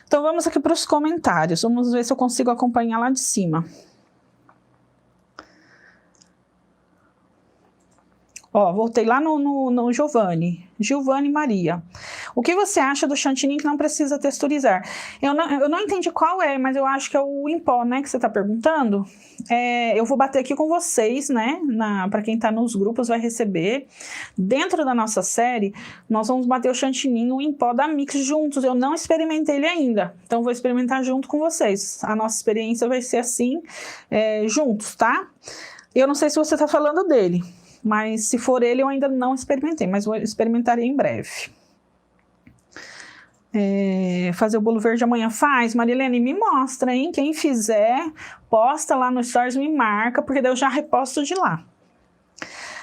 Então, vamos aqui para os comentários. Vamos ver se eu consigo acompanhar lá de cima. Ó, voltei lá no Giovanni. Giovanni Maria. O que você acha do chantilly que não precisa texturizar? Eu não entendi qual é, mas eu acho que é o em pó, né, que você tá perguntando. Eu vou bater aqui com vocês, né, para quem tá nos grupos vai receber. Dentro da nossa série, nós vamos bater o chantilly em pó da Mix juntos. Eu não experimentei ele ainda, então vou experimentar junto com vocês. A nossa experiência vai ser assim, juntos, tá? Eu não sei se você tá falando dele. Mas se for ele, eu ainda não experimentei, mas experimentarei em breve. Fazer o bolo verde amanhã? Faz, Marilene, me mostra, hein? Quem fizer, posta lá no Stories, me marca, porque daí eu já reposto de lá.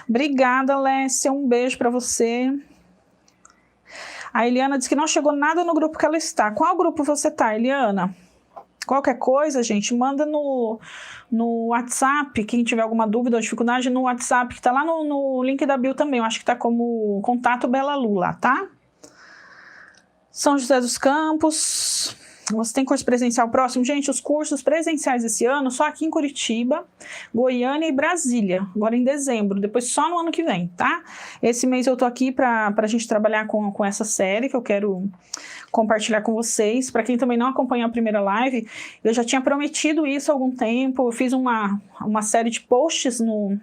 Obrigada, Lécia, um beijo pra você. A Eliana disse que não chegou nada no grupo que ela está. Qual grupo você tá, Eliana? Qualquer coisa, gente, manda no WhatsApp, quem tiver alguma dúvida ou dificuldade, no WhatsApp, que tá lá no link da bio também, eu acho que tá como contato Bela Lula, tá? São José dos Campos, você tem curso presencial próximo? Gente, os cursos presenciais esse ano, só aqui em Curitiba, Goiânia e Brasília, agora em dezembro, depois só no ano que vem, tá? Esse mês eu tô aqui pra gente trabalhar com essa série, que eu quero compartilhar com vocês. Para quem também não acompanhou a primeira live, eu já tinha prometido isso há algum tempo. Eu fiz uma série de posts no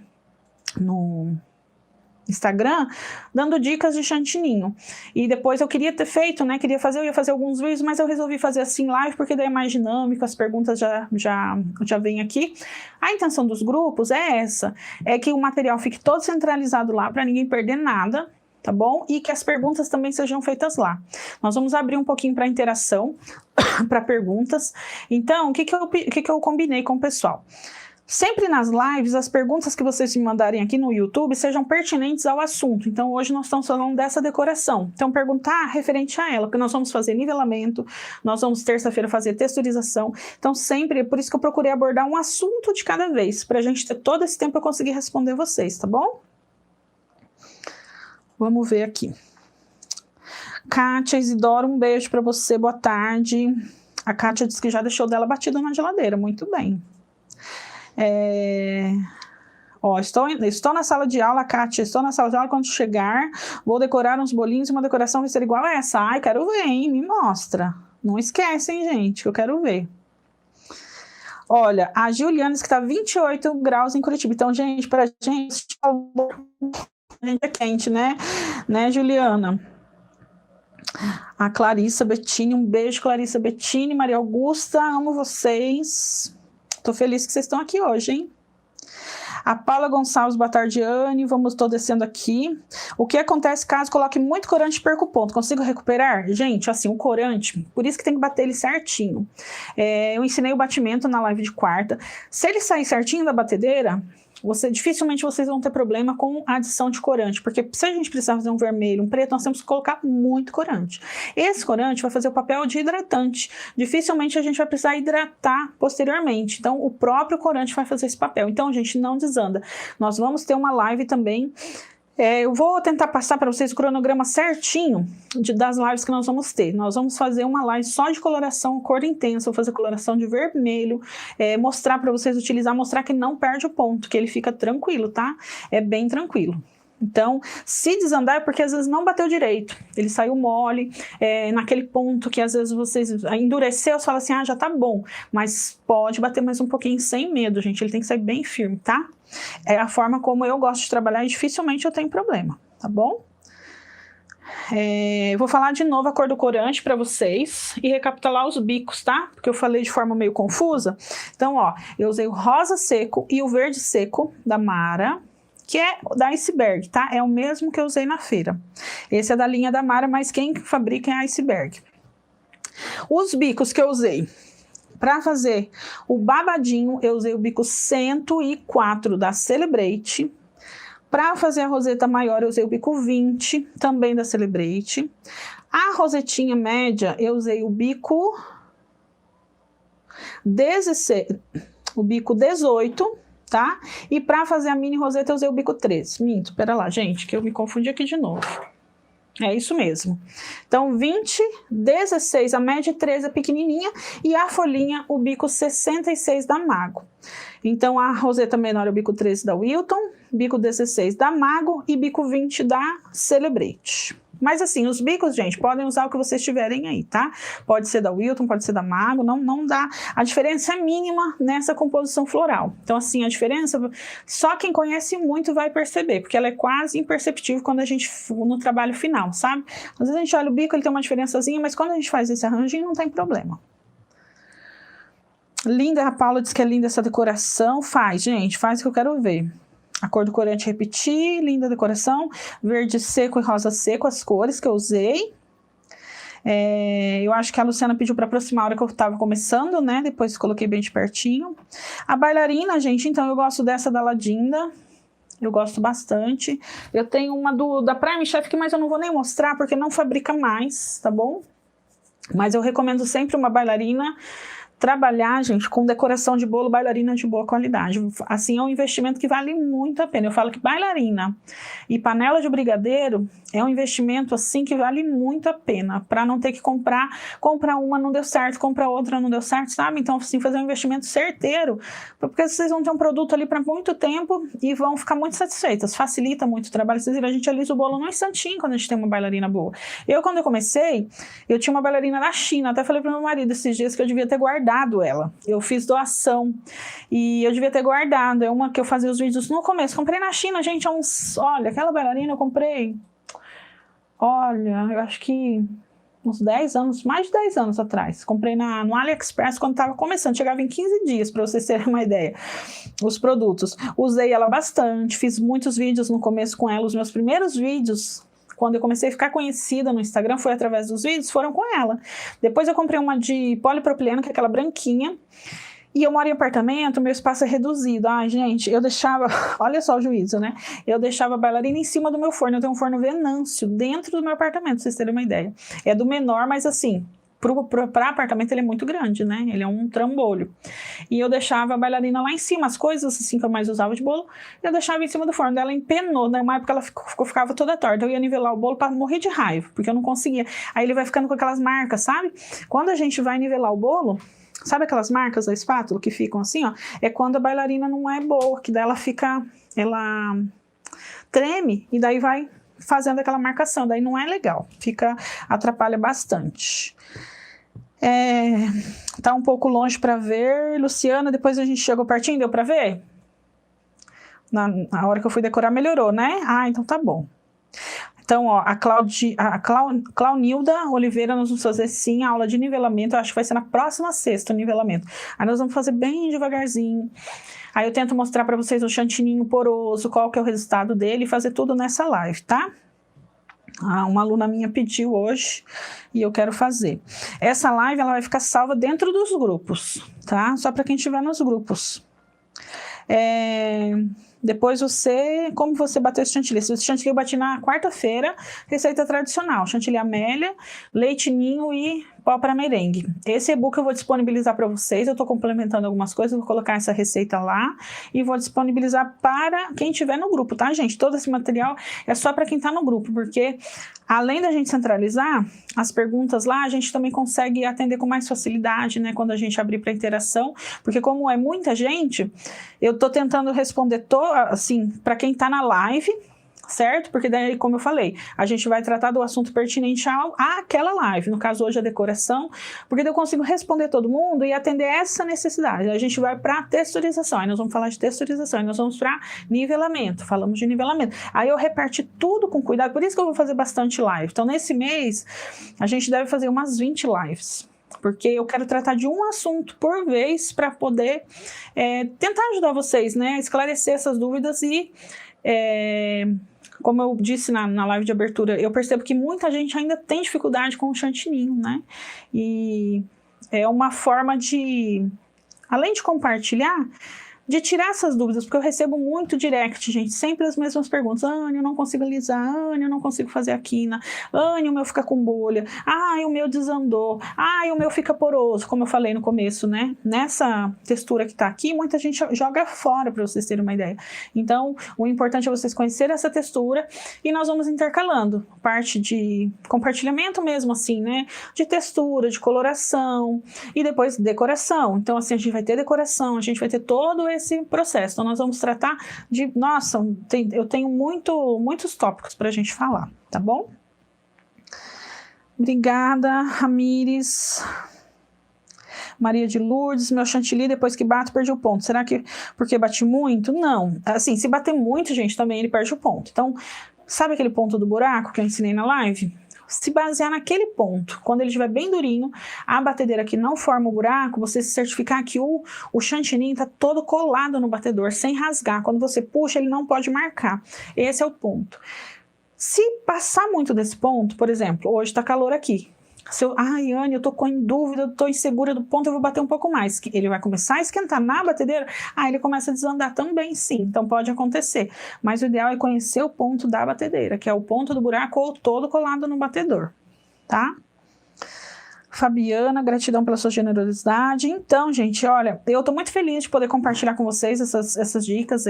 Instagram, dando dicas de chantininho. E depois eu queria ter feito, né? Eu ia fazer alguns vídeos, mas eu resolvi fazer assim live, porque daí é mais dinâmico, as perguntas já vêm aqui. A intenção dos grupos é essa, é que o material fique todo centralizado lá, para ninguém perder nada, tá bom? E que as perguntas também sejam feitas lá. Nós vamos abrir um pouquinho para interação, para perguntas. Então, o que eu combinei com o pessoal? Sempre nas lives, as perguntas que vocês me mandarem aqui no YouTube sejam pertinentes ao assunto. Então, hoje nós estamos falando dessa decoração. Então, perguntar referente a ela, porque nós vamos fazer nivelamento, nós vamos terça-feira fazer texturização. Então, sempre, por isso que eu procurei abordar um assunto de cada vez, para a gente ter todo esse tempo para conseguir responder vocês, tá bom? Vamos ver aqui. Kátia Isidoro, um beijo para você, boa tarde. A Kátia disse que já deixou dela batida na geladeira, muito bem. Estou na sala de aula, Kátia, estou na sala de aula, quando chegar, vou decorar uns bolinhos e uma decoração vai ser igual a essa. Ai, quero ver, hein, me mostra. Não esquecem, gente, que eu quero ver. Olha, a Juliana disse que tá 28 graus em Curitiba, então, gente, pra gente... A gente é quente, né, Juliana? A Clarissa Bettini, um beijo, Clarissa Bettini. Maria Augusta, amo vocês. Tô feliz que vocês estão aqui hoje, hein? A Paula Gonçalves, boa tarde, Anne. Tô descendo aqui. O que acontece caso coloque muito corante e perca o ponto? Consigo recuperar? Gente, assim, o corante, por isso que tem que bater ele certinho. Eu ensinei o batimento na live de quarta. Se ele sair certinho da batedeira, dificilmente vocês vão ter problema com a adição de corante, porque se a gente precisar fazer um vermelho, um preto, nós temos que colocar muito corante. Esse corante vai fazer o papel de hidratante. Dificilmente a gente vai precisar hidratar posteriormente. Então, o próprio corante vai fazer esse papel. Então, gente, não desanda. Nós vamos ter uma live também. Eu vou tentar passar para vocês o cronograma certinho das lives que nós vamos ter. Nós vamos fazer uma live só de coloração, cor intensa, vou fazer coloração de vermelho, mostrar para vocês utilizar, mostrar que não perde o ponto, que ele fica tranquilo, tá? É bem tranquilo. Então, se desandar é porque às vezes não bateu direito, ele saiu mole, naquele ponto que às vezes vocês endureceu, você fala assim, já tá bom, mas pode bater mais um pouquinho sem medo, gente, ele tem que sair bem firme, tá? É a forma como eu gosto de trabalhar e dificilmente eu tenho problema, tá bom? Vou falar de novo a cor do corante para vocês e recapitular os bicos, tá? Porque eu falei de forma meio confusa. Então, ó, eu usei o rosa seco e o verde seco da Mara, que é da Iceberg, tá? É o mesmo que eu usei na feira. Esse é da linha da Mara, mas quem fabrica é a Iceberg. Os bicos que eu usei para fazer o babadinho, eu usei o bico 104 da Celebrate. Para fazer a roseta maior, eu usei o bico 20, também da Celebrate. A rosetinha média, eu usei o bico 16, o bico 18, tá? E para fazer a mini roseta, eu usei o bico 13. Minto, pera lá, gente, que eu me confundi aqui de novo. É isso mesmo. Então, 20, 16 a média, 13 a pequenininha e a folhinha, o bico 66 da Mago. Então, a roseta menor é o bico 13 da Wilton, bico 16 da Mago e bico 20 da Celebrate. Mas assim, os bicos, gente, podem usar o que vocês tiverem aí, tá? Pode ser da Wilton, pode ser da Mago, não dá. A diferença é mínima nessa composição floral. Então, assim, a diferença, só quem conhece muito vai perceber, porque ela é quase imperceptível quando a gente, no trabalho final, sabe? Às vezes a gente olha o bico, ele tem uma diferençazinha, mas quando a gente faz esse arranjinho, não tem problema. Linda, a Paula diz que é linda essa decoração. Faz, gente, faz o que eu quero ver. A cor do corante repetir, linda decoração, verde seco e rosa seco, as cores que eu usei. Eu acho que a Luciana pediu para aproximar a hora que eu estava começando, né? Depois coloquei bem de pertinho. A bailarina, gente, então eu gosto dessa da Ladinda. Eu gosto bastante. Eu tenho uma da Prime Chef, mas eu não vou nem mostrar porque não fabrica mais, tá bom? Mas eu recomendo sempre uma bailarina. Trabalhar, gente, com decoração de bolo, bailarina de boa qualidade. Assim, é um investimento que vale muito a pena. Eu falo que bailarina e panela de brigadeiro é um investimento, assim, que vale muito a pena. Para não ter que comprar uma não deu certo, comprar outra não deu certo, sabe? Então, assim, fazer um investimento certeiro, porque vocês vão ter um produto ali para muito tempo e vão ficar muito satisfeitas. Facilita muito o trabalho. Vocês viram, a gente alisa o bolo num instantinho quando a gente tem uma bailarina boa. Quando eu comecei, eu tinha uma bailarina da China. Até falei para meu marido esses dias que eu devia ter guardado ela. Eu fiz doação e eu devia ter guardado. É uma que eu fazia os vídeos no começo. Comprei na China, gente, olha, aquela bailarina eu comprei, olha, eu acho que uns 10 anos, mais de 10 anos atrás. Comprei no AliExpress quando estava começando, chegava em 15 dias, para vocês terem uma ideia, os produtos. Usei ela bastante, fiz muitos vídeos no começo com ela. Os meus primeiros vídeos, quando eu comecei a ficar conhecida no Instagram, foi através dos vídeos, foram com ela. Depois eu comprei uma de polipropileno, que é aquela branquinha. E eu moro em apartamento, meu espaço é reduzido. Ai, gente, eu deixava... Olha só o juízo, né? Eu deixava a bailarina em cima do meu forno. Eu tenho um forno Venâncio dentro do meu apartamento, pra vocês terem uma ideia. É do menor, mas assim... Para apartamento ele é muito grande, né? Ele é um trambolho. E eu deixava a bailarina lá em cima, as coisas assim que eu mais usava de bolo, eu deixava em cima do forno. Ela empenou, né? Uma época ela ficava toda torta. Eu ia nivelar o bolo para morrer de raiva, porque eu não conseguia. Aí ele vai ficando com aquelas marcas, sabe? Quando a gente vai nivelar o bolo, sabe aquelas marcas da espátula que ficam assim, ó? É quando a bailarina não é boa, que daí ela treme e daí vai fazendo aquela marcação. Daí não é legal, atrapalha bastante. Tá um pouco longe para ver, Luciana, depois a gente chegou pertinho, deu para ver? Na hora que eu fui decorar melhorou, né? Então tá bom. Então, ó, a Claunilda Oliveira, nós vamos fazer sim a aula de nivelamento, eu acho que vai ser na próxima sexta o nivelamento. Aí nós vamos fazer bem devagarzinho. Aí eu tento mostrar para vocês o chantininho poroso, qual que é o resultado dele e fazer tudo nessa live, tá? Uma aluna minha pediu hoje e eu quero fazer. Essa live ela vai ficar salva dentro dos grupos, tá? Só para quem estiver nos grupos. Depois como você bateu esse chantilly? Esse chantilly eu bati na quarta-feira, receita tradicional, chantilly Amélia, leite ninho e pó para merengue. Esse e-book eu vou disponibilizar para vocês, eu estou complementando algumas coisas, vou colocar essa receita lá e vou disponibilizar para quem estiver no grupo, tá, gente? Todo esse material é só para quem está no grupo, porque além da gente centralizar as perguntas lá, a gente também consegue atender com mais facilidade, né, quando a gente abrir para interação, porque como é muita gente, eu estou tentando responder assim, para quem está na live, certo? Porque daí, como eu falei, a gente vai tratar do assunto pertinente àquela live, no caso hoje a decoração, porque daí eu consigo responder todo mundo e atender essa necessidade. A gente vai para texturização, aí nós vamos falar de texturização, aí nós vamos para nivelamento, falamos de nivelamento. Aí eu reparti tudo com cuidado, por isso que eu vou fazer bastante live. Então nesse mês, a gente deve fazer umas 20 lives, porque eu quero tratar de um assunto por vez para poder tentar ajudar vocês, né, a esclarecer essas dúvidas e como eu disse na live de abertura, eu percebo que muita gente ainda tem dificuldade com o chantininho, né? E é uma forma de, além de compartilhar, de tirar essas dúvidas, porque eu recebo muito direct, gente, sempre as mesmas perguntas. Anne, eu não consigo alisar. Anne, eu não consigo fazer a quina. Anne, o meu fica com bolha. Ai, o meu desandou. Ai, o meu fica poroso, como eu falei no começo, né? Nessa textura que tá aqui, muita gente joga fora, para vocês terem uma ideia. Então, o importante é vocês conhecerem essa textura e nós vamos intercalando parte de compartilhamento mesmo, assim, né? De textura, de coloração e depois decoração. Então, assim, a gente vai ter decoração, a gente vai ter todo esse processo. Então nós vamos tratar de, nossa, eu tenho muitos tópicos para a gente falar, tá bom? Obrigada, Ramires. Maria de Lourdes, meu chantilly depois que bato perdi o ponto. Será que porque bati muito? Não. Assim, se bater muito, gente, também ele perde o ponto. Então, sabe aquele ponto do buraco que eu ensinei na live? Se basear naquele ponto, quando ele estiver bem durinho, a batedeira que não forma o buraco, você se certificar que o chantininho está todo colado no batedor, sem rasgar. Quando você puxa, ele não pode marcar. Esse é o ponto. Se passar muito desse ponto, por exemplo, hoje está calor aqui. Ai, Anne, eu tô em dúvida, eu tô insegura do ponto, eu vou bater um pouco mais. Ele vai começar a esquentar na batedeira, ele começa a desandar também, sim. Então pode acontecer. Mas o ideal é conhecer o ponto da batedeira, que é o ponto do buraco ou todo colado no batedor, tá? Fabiana, gratidão pela sua generosidade. Então, gente, olha, eu tô muito feliz de poder compartilhar com vocês essas dicas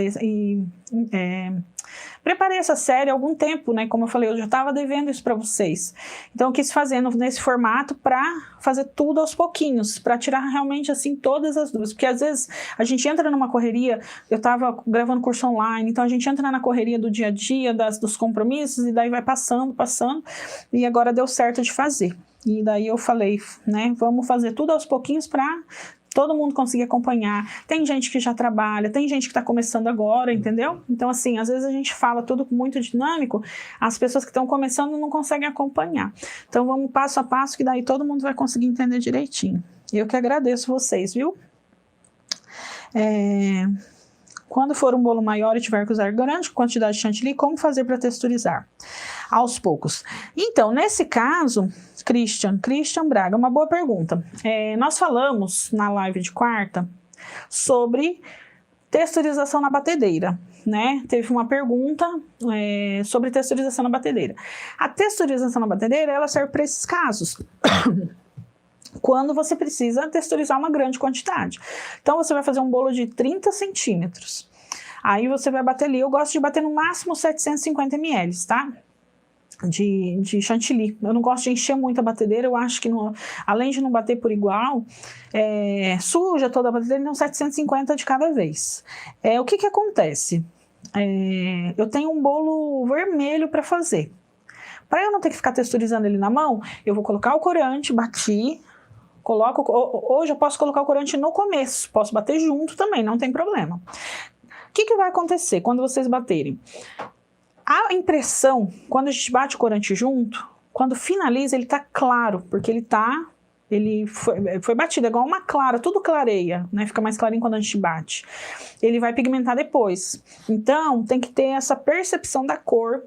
preparei essa série há algum tempo, né? Como eu falei, eu já estava devendo isso para vocês. Então, eu quis fazer nesse formato para fazer tudo aos pouquinhos, para tirar realmente, assim, todas as dúvidas. Porque, às vezes, a gente entra numa correria, eu estava gravando curso online, então a gente entra na correria do dia a dia, dos compromissos, e daí vai passando, e agora deu certo de fazer. E daí eu falei, né, vamos fazer tudo aos pouquinhos para todo mundo conseguir acompanhar. Tem gente que já trabalha, tem gente que está começando agora, entendeu? Então, assim, às vezes a gente fala tudo muito dinâmico, as pessoas que estão começando não conseguem acompanhar. Então, vamos passo a passo, que daí todo mundo vai conseguir entender direitinho. Eu que agradeço vocês, viu? Quando for um bolo maior e tiver que usar grande quantidade de chantilly, como fazer para texturizar? Aos poucos. Então, nesse caso, Christian Braga, uma boa pergunta. Nós falamos na live de quarta sobre texturização na batedeira, né? Teve uma pergunta sobre texturização na batedeira. A texturização na batedeira, ela serve para esses casos. Quando você precisa texturizar uma grande quantidade. Então, você vai fazer um bolo de 30 centímetros. Aí você vai bater ali, eu gosto de bater no máximo 750 ml, tá? De chantilly. Eu não gosto de encher muito a batedeira, eu acho que além de não bater por igual, suja toda a batedeira, então 750 de cada vez. O que acontece? Eu tenho um bolo vermelho para fazer. Para eu não ter que ficar texturizando ele na mão, eu vou colocar o corante, bater. Hoje eu posso colocar o corante no começo, posso bater junto também, não tem problema. O que vai acontecer quando vocês baterem? A impressão, quando a gente bate o corante junto, quando finaliza ele tá claro, porque ele foi batido, é igual uma clara, tudo clareia, né? Fica mais clarinho quando a gente bate. Ele vai pigmentar depois. Então, tem que ter essa percepção da cor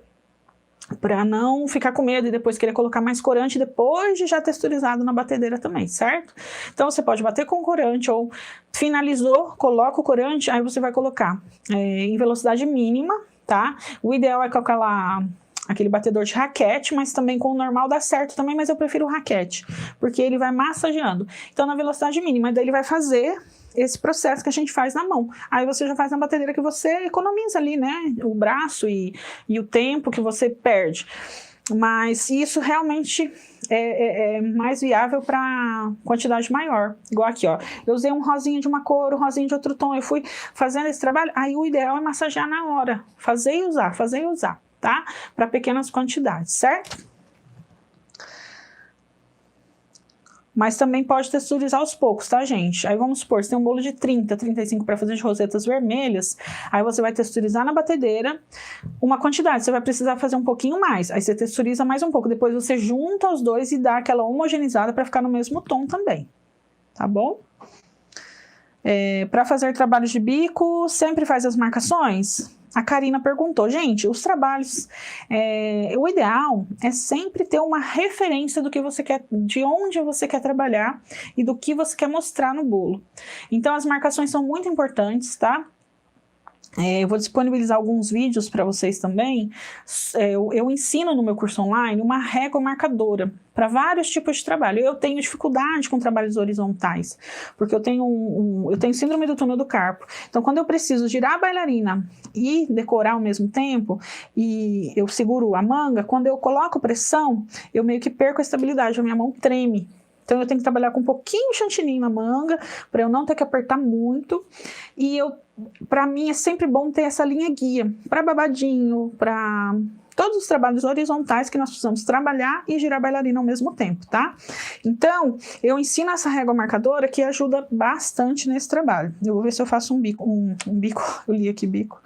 Para não ficar com medo e depois querer colocar mais corante depois de já texturizado na batedeira também, certo? Então você pode bater com corante ou finalizou, coloca o corante, aí você vai colocar em velocidade mínima, tá? O ideal é com aquele batedor de raquete, mas também com o normal dá certo também, mas eu prefiro o raquete, porque ele vai massageando. Então na velocidade mínima, daí ele vai fazer esse processo que a gente faz na mão. Aí você já faz na batedeira que você economiza ali, né? O braço e o tempo que você perde. Mas isso realmente é mais viável para quantidade maior. Igual aqui, ó. Eu usei um rosinha de uma cor, um rosinha de outro tom. Eu fui fazendo esse trabalho. Aí o ideal é massagear na hora. Fazer e usar, tá? Para pequenas quantidades, certo? Mas também pode texturizar aos poucos, tá, gente? Aí vamos supor, você tem um bolo de 30, 35 para fazer de rosetas vermelhas, aí você vai texturizar na batedeira uma quantidade, você vai precisar fazer um pouquinho mais, aí você texturiza mais um pouco, depois você junta os dois e dá aquela homogeneizada para ficar no mesmo tom também, tá bom? Para fazer trabalhos de bico, sempre faz as marcações? A Karina perguntou, gente, os trabalhos, o ideal é sempre ter uma referência do que você quer, de onde você quer trabalhar e do que você quer mostrar no bolo. Então as marcações são muito importantes, tá? Eu vou disponibilizar alguns vídeos para vocês também. Eu ensino no meu curso online uma régua marcadora para vários tipos de trabalho. Eu tenho dificuldade com trabalhos horizontais, porque eu tenho síndrome do túnel do carpo. Então, quando eu preciso girar a bailarina e decorar ao mesmo tempo, e eu seguro a manga, quando eu coloco pressão, eu meio que perco a estabilidade, a minha mão treme. Então, eu tenho que trabalhar com um pouquinho de chantilly na manga, para eu não ter que apertar muito. E para mim, é sempre bom ter essa linha guia, para babadinho, para todos os trabalhos horizontais que nós precisamos trabalhar e girar a bailarina ao mesmo tempo, tá? Então, eu ensino essa régua marcadora que ajuda bastante nesse trabalho. Eu vou ver se eu faço um bico, eu li aqui bico.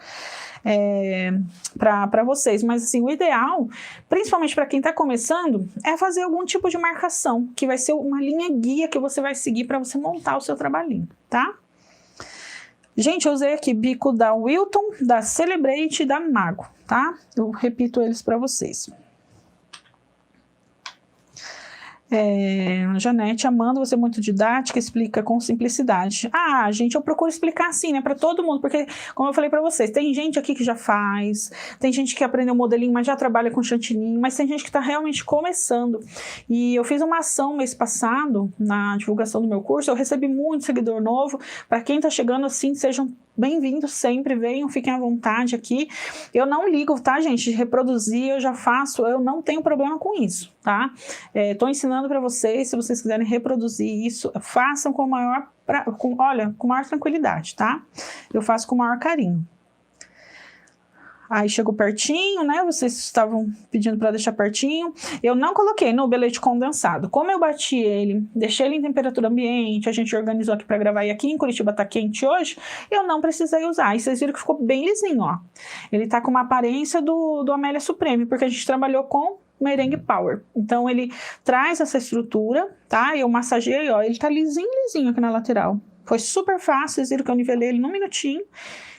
Para vocês, mas assim, o ideal, principalmente para quem está começando, é fazer algum tipo de marcação, que vai ser uma linha guia que você vai seguir para você montar o seu trabalhinho, tá? Gente, eu usei aqui bico da Wilton, da Celebrate e da Mago, tá? Eu repito eles para vocês. Janete, Amanda, você é muito didática, explica com simplicidade. Ah, gente, eu procuro explicar assim, né, para todo mundo, porque, como eu falei para vocês, tem gente aqui que já faz, tem gente que aprendeu modelinho, mas já trabalha com chantilly, mas tem gente que está realmente começando. E eu fiz uma ação mês passado, na divulgação do meu curso, eu recebi muito seguidor novo. Para quem está chegando assim, sejam bem-vindos sempre, venham, fiquem à vontade aqui. Eu não ligo, tá, gente, de reproduzir, eu já faço, eu não tenho problema com isso, tá? Tô ensinando para vocês, se vocês quiserem reproduzir isso, façam com maior tranquilidade, tá? Eu faço com o maior carinho. Aí chegou pertinho, né? Vocês estavam pedindo para deixar pertinho. Eu não coloquei no belete condensado. Como eu bati ele, deixei ele em temperatura ambiente, a gente organizou aqui para gravar e aqui em Curitiba tá quente hoje, eu não precisei usar. E vocês viram que ficou bem lisinho, ó. Ele tá com uma aparência do Amélia Supreme, porque a gente trabalhou com merengue power. Então ele traz essa estrutura, tá? Eu massageei, ó, ele tá lisinho aqui na lateral. Foi super fácil, vocês viram que eu nivelei ele num minutinho.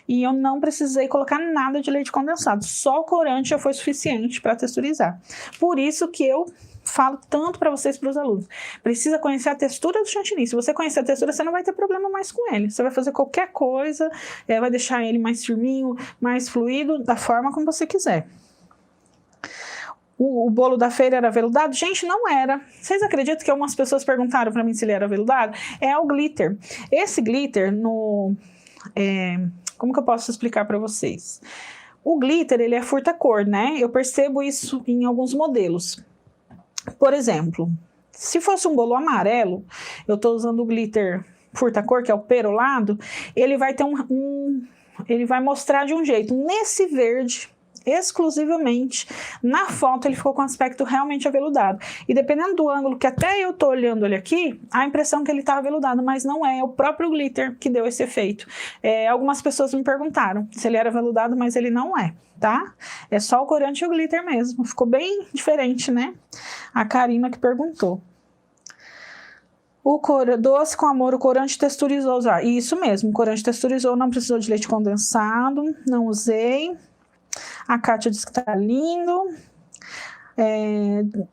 E eu não precisei colocar nada de leite condensado, só o corante já foi suficiente para texturizar. Por isso que eu falo tanto para vocês, para os alunos, precisa conhecer a textura do chantilly. Se você conhecer a textura, você não vai ter problema mais com ele. Você vai fazer qualquer coisa, vai deixar ele mais firminho, mais fluido, da forma como você quiser. O bolo da feira era aveludado? Gente, não era. Vocês acreditam que algumas pessoas perguntaram para mim se ele era aveludado? É o glitter. Esse glitter como que eu posso explicar para vocês? O glitter, ele é furta-cor, né? Eu percebo isso em alguns modelos. Por exemplo, se fosse um bolo amarelo, eu estou usando o glitter furta-cor, que é o perolado, ele vai ter ele vai mostrar de um jeito. Nesse verde, exclusivamente, na foto ele ficou com aspecto realmente aveludado. E dependendo do ângulo que até eu tô olhando ele aqui, a impressão que ele tá aveludado, mas não é o próprio glitter que deu esse efeito. Algumas pessoas me perguntaram se ele era aveludado, mas ele não é, tá? É só o corante e o glitter mesmo. Ficou bem diferente, né? A Karina que perguntou. Doce com amor, o corante texturizou. Isso mesmo, o corante texturizou, não precisou de leite condensado, não usei. A Kátia disse que tá lindo.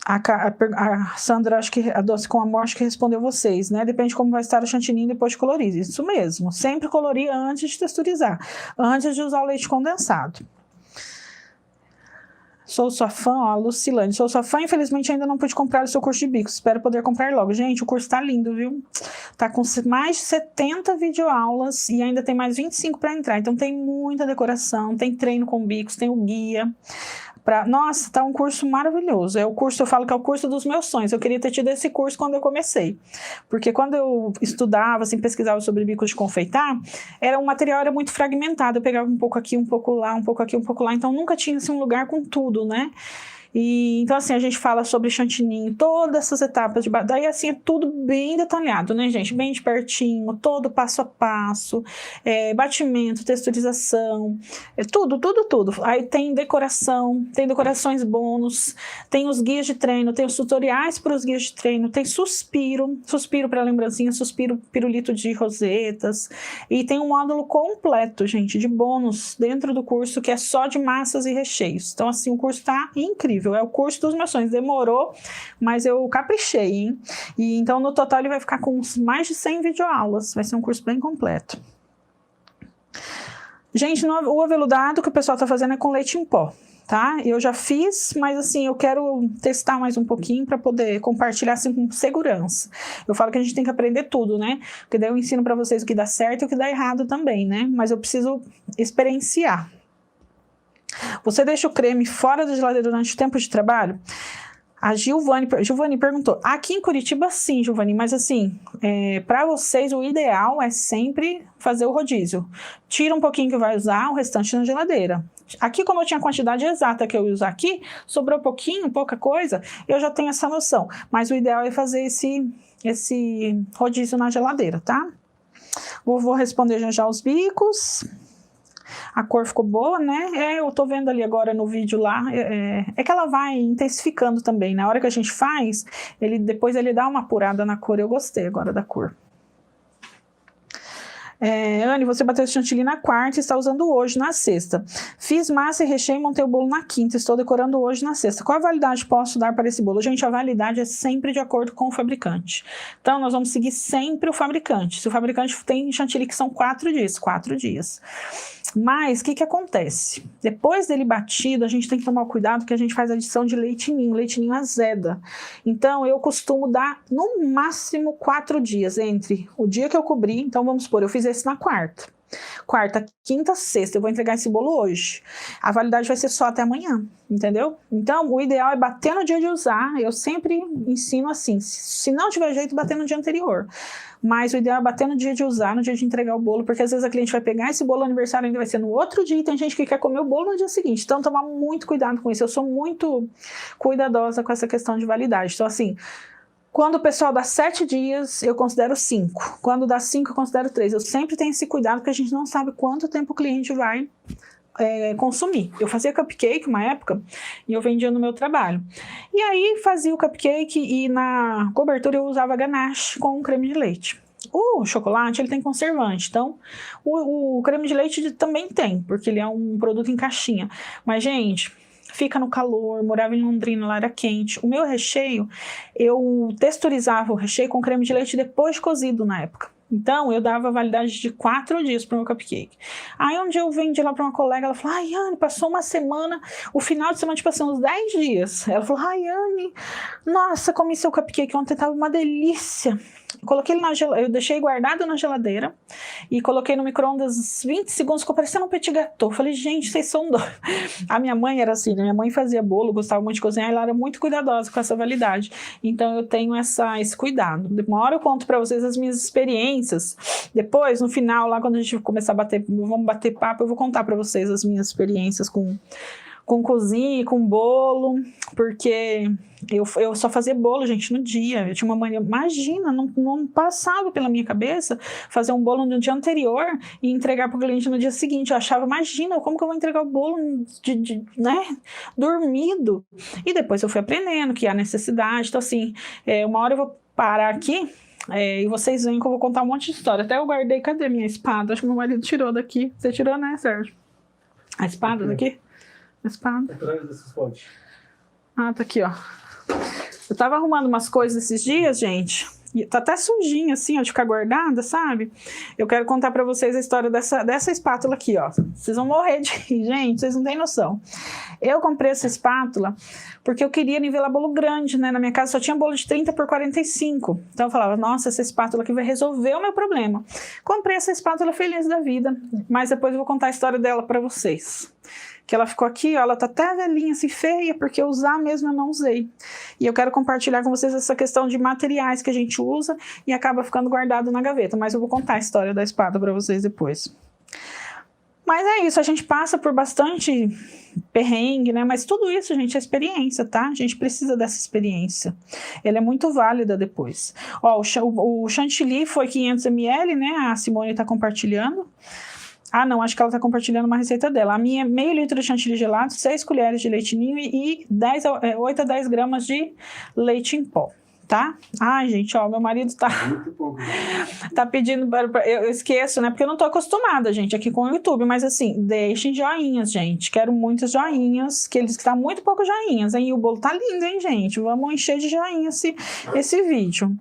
A Sandra, acho que a Doce com Amor, acho que respondeu vocês, né? Depende de como vai estar o chantilly depois de colorir. Isso mesmo. Sempre colorir antes de texturizar. Antes de usar o leite condensado. Sou sua fã, ó, a Lucilane. Sou sua fã, infelizmente ainda não pude comprar o seu curso de bicos. Espero poder comprar logo. Gente, o curso tá lindo, viu? Tá com mais de 70 videoaulas e ainda tem mais 25 para entrar. Então tem muita decoração, tem treino com bicos, tem o guia. Nossa, tá um curso maravilhoso. É o curso, eu falo que é o curso dos meus sonhos. Eu queria ter tido esse curso quando eu comecei. Porque quando eu estudava, assim, pesquisava sobre bicos de confeitar, um material era muito fragmentado. Eu pegava um pouco aqui, um pouco lá, um pouco aqui, um pouco lá. Então nunca tinha assim, um lugar com tudo, né? Então, assim, a gente fala sobre chantininho, todas essas etapas daí, assim, é tudo bem detalhado, né, gente? Bem de pertinho, todo passo a passo, batimento, texturização, tudo. Aí tem decoração, tem decorações bônus, tem os guias de treino, tem os tutoriais para os guias de treino, tem suspiro para lembrancinha, suspiro, pirulito de rosetas, e tem um módulo completo, gente, de bônus dentro do curso, que é só de massas e recheios. Então, assim, o curso tá incrível. É o curso dos meus sonhos. Demorou, mas eu caprichei, hein? E então, no total, ele vai ficar com mais de 100 videoaulas. Vai ser um curso bem completo. Gente, o aveludado que o pessoal tá fazendo é com leite em pó, tá? Eu já fiz, mas assim, eu quero testar mais um pouquinho para poder compartilhar assim com segurança. Eu falo que a gente tem que aprender tudo, né? Porque daí eu ensino para vocês o que dá certo e o que dá errado também, né? Mas eu preciso experienciar. Você deixa o creme fora da geladeira durante o tempo de trabalho? A Giovani perguntou. Aqui em Curitiba, sim, Giovani, mas assim, para vocês o ideal é sempre fazer o rodízio. Tira um pouquinho que vai usar, o restante na geladeira. Aqui, como eu tinha a quantidade exata que eu ia usar aqui, sobrou pouca coisa, eu já tenho essa noção. Mas o ideal é fazer esse rodízio na geladeira, tá? Vou responder já os bicos. A cor ficou boa, né? Eu tô vendo ali agora no vídeo lá, é que ela vai intensificando também. Na hora que a gente faz, depois ele dá uma apurada na cor. Eu gostei agora da cor. Anne, você bateu esse chantilly na quarta e está usando hoje na sexta. Fiz massa e recheio e montei o bolo na quinta. Estou decorando hoje na sexta. Qual a validade posso dar para esse bolo? Gente, a validade é sempre de acordo com o fabricante. Então, nós vamos seguir sempre o fabricante. Se o fabricante tem chantilly que são 4 dias, 4 dias. Mas, o que acontece? Depois dele batido, a gente tem que tomar cuidado que a gente faz adição de leite ninho azeda. Então, eu costumo dar no máximo 4 dias entre o dia que eu cobri. Então, vamos supor, eu fiz esse na quarta, quinta, sexta, eu vou entregar esse bolo hoje. A validade vai ser só até amanhã, entendeu? Então, o ideal é bater no dia de usar. Eu sempre ensino assim, se não tiver jeito, bater no dia anterior. Mas o ideal é bater no dia de usar, no dia de entregar o bolo, porque às vezes a cliente vai pegar esse bolo, o aniversário ainda vai ser no outro dia, e tem gente que quer comer o bolo no dia seguinte. Então, tomar muito cuidado com isso. Eu sou muito cuidadosa com essa questão de validade. Então, assim, quando o pessoal dá 7 dias, eu considero 5. Quando dá 5, eu considero 3. Eu sempre tenho esse cuidado, porque a gente não sabe quanto tempo o cliente vai consumir. Eu fazia cupcake uma época e eu vendia no meu trabalho. E aí fazia o cupcake e na cobertura eu usava ganache com creme de leite. O chocolate, ele tem conservante, então o creme de leite também tem, porque ele é um produto em caixinha. Mas, gente, fica no calor, morava em Londrina, lá era quente. O meu recheio, eu texturizava o recheio com creme de leite depois de cozido na época. Então, eu dava validade de 4 dias para o meu cupcake. Aí, um dia eu vendi lá para uma colega, ela falou, ai, Anne, passou uma semana, o final de semana, tipo assim, uns 10 dias. Ela falou, ai, Anne, nossa, comi seu cupcake ontem, tava uma delícia. Coloquei ele eu deixei guardado na geladeira e coloquei no micro-ondas 20 segundos, ficou parecendo um petit gâteau. Falei, gente, vocês são doidos. A minha mãe era assim, né? Minha mãe fazia bolo, gostava muito de cozinhar, e ela era muito cuidadosa com essa validade. Então, eu tenho esse cuidado. Uma hora eu conto pra vocês as minhas experiências. Depois, no final, lá quando a gente começar vamos bater papo, eu vou contar pra vocês as minhas experiências com cozinha, com bolo, porque eu só fazia bolo, gente, no dia. Eu tinha uma mania, imagina, não passava pela minha cabeça fazer um bolo no dia anterior e entregar para o cliente no dia seguinte. Eu achava, imagina, como que eu vou entregar o bolo né, dormido? E depois eu fui aprendendo que há necessidade. Então, assim, uma hora eu vou parar aqui e vocês veem que eu vou contar um monte de história. Até eu guardei, cadê minha espada? Acho que meu marido tirou daqui. Você tirou, né, Sérgio? A espada daqui? A espada. Atrás desses potes. Ah, tá aqui, ó. Eu tava arrumando umas coisas esses dias, gente. E tá até sujinha, assim, ó, de ficar guardada, sabe? Eu quero contar pra vocês a história dessa espátula aqui, ó. Vocês vão morrer de rir, gente, vocês não têm noção. Eu comprei essa espátula porque eu queria nivelar bolo grande, né? Na minha casa só tinha bolo de 30 por 45. Então eu falava, nossa, essa espátula aqui vai resolver o meu problema. Comprei essa espátula feliz da vida, mas depois eu vou contar a história dela pra vocês. Que ela ficou aqui, ó, ela tá até velhinha, assim, feia, porque usar mesmo eu não usei. E eu quero compartilhar com vocês essa questão de materiais que a gente usa e acaba ficando guardado na gaveta, mas eu vou contar a história da espada para vocês depois. Mas é isso, a gente passa por bastante perrengue, né? Mas tudo isso, gente, é experiência, tá? A gente precisa dessa experiência. Ela é muito válida depois. Ó, o chantilly foi 500 ml, né? A Simone tá compartilhando. Ah, não, acho que ela tá compartilhando uma receita dela. A minha é meio litro de chantilly gelado, 6 colheres de leite ninho e 8 a 10 gramas de leite em pó, tá? Ai, gente, ó, meu marido tá... Muito pouco. Tá pedindo... Eu esqueço, né? Porque eu não tô acostumada, gente, aqui com o YouTube. Mas, assim, deixem joinhas, gente. Quero muitos joinhas, que eles tá muito pouco joinhas, hein? E o bolo tá lindo, hein, gente? Vamos encher de joinha esse vídeo.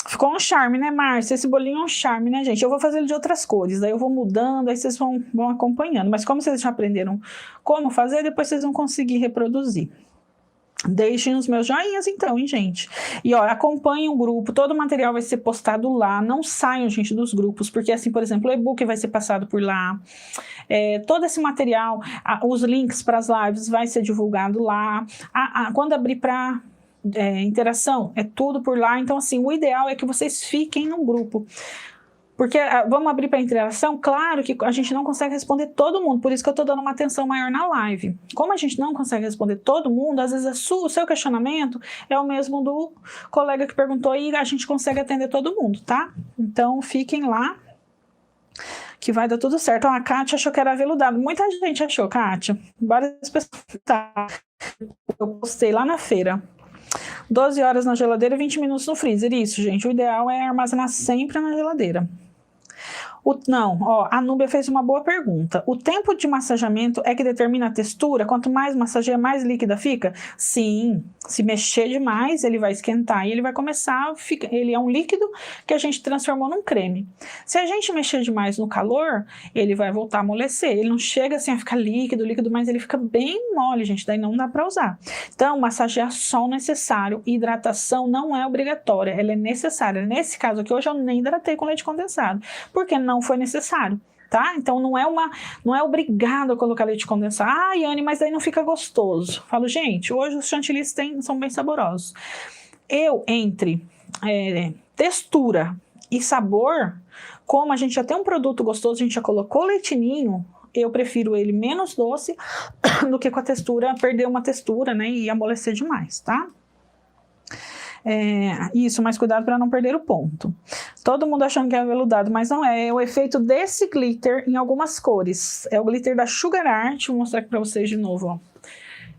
Ficou um charme, né, Márcia? Esse bolinho é um charme, né, gente? Eu vou fazer ele de outras cores, daí eu vou mudando, aí vocês vão acompanhando. Mas como vocês já aprenderam como fazer, depois vocês vão conseguir reproduzir. Deixem os meus joinhas então, hein, gente? E, ó, acompanhem o grupo, todo o material vai ser postado lá, não saiam, gente, dos grupos, porque, assim, por exemplo, o e-book vai ser passado por lá, todo esse material, os links para as lives vai ser divulgado lá, quando abrir para... interação, é tudo por lá. Então, assim, o ideal é que vocês fiquem no grupo. Porque vamos abrir para interação? Claro que a gente não consegue responder todo mundo, por isso que eu tô dando uma atenção maior na live. Como a gente não consegue responder todo mundo, às vezes o seu questionamento é o mesmo do colega que perguntou e a gente consegue atender todo mundo, tá? Então, fiquem lá, que vai dar tudo certo. Ó, a Kátia achou que era aveludado. Muita gente achou, Kátia. Várias pessoas. Tá. Eu postei lá na feira. 12 horas na geladeira e 20 minutos no freezer. Isso, gente. O ideal é armazenar sempre na geladeira. Não, ó, a Núbia fez uma boa pergunta. O tempo de massageamento é que determina a textura? Quanto mais massageia, mais líquida fica? Sim, se mexer demais, ele vai esquentar e ele vai começar, ele é um líquido que a gente transformou num creme. Se a gente mexer demais no calor, ele vai voltar a amolecer. Ele não chega assim a ficar líquido, mas ele fica bem mole, gente, daí não dá para usar. Então, massagear só o necessário. Hidratação não é obrigatória, ela é necessária. Nesse caso aqui, hoje eu nem hidratei com leite condensado, porque não foi necessário, tá? Então não é obrigado a colocar leite condensado. Ah, Yane, mas daí não fica gostoso. Falo, gente, hoje os chantilly são bem saborosos. Entre textura e sabor, como a gente já tem um produto gostoso, a gente já colocou leite ninho, eu prefiro ele menos doce do que com a textura, perder uma textura, né, e amolecer demais, tá? Isso, mas cuidado para não perder o ponto. Todo mundo achando que é aveludado, mas não é. É o efeito desse glitter em algumas cores. É o glitter da Sugar Art. Vou mostrar aqui para vocês de novo, ó.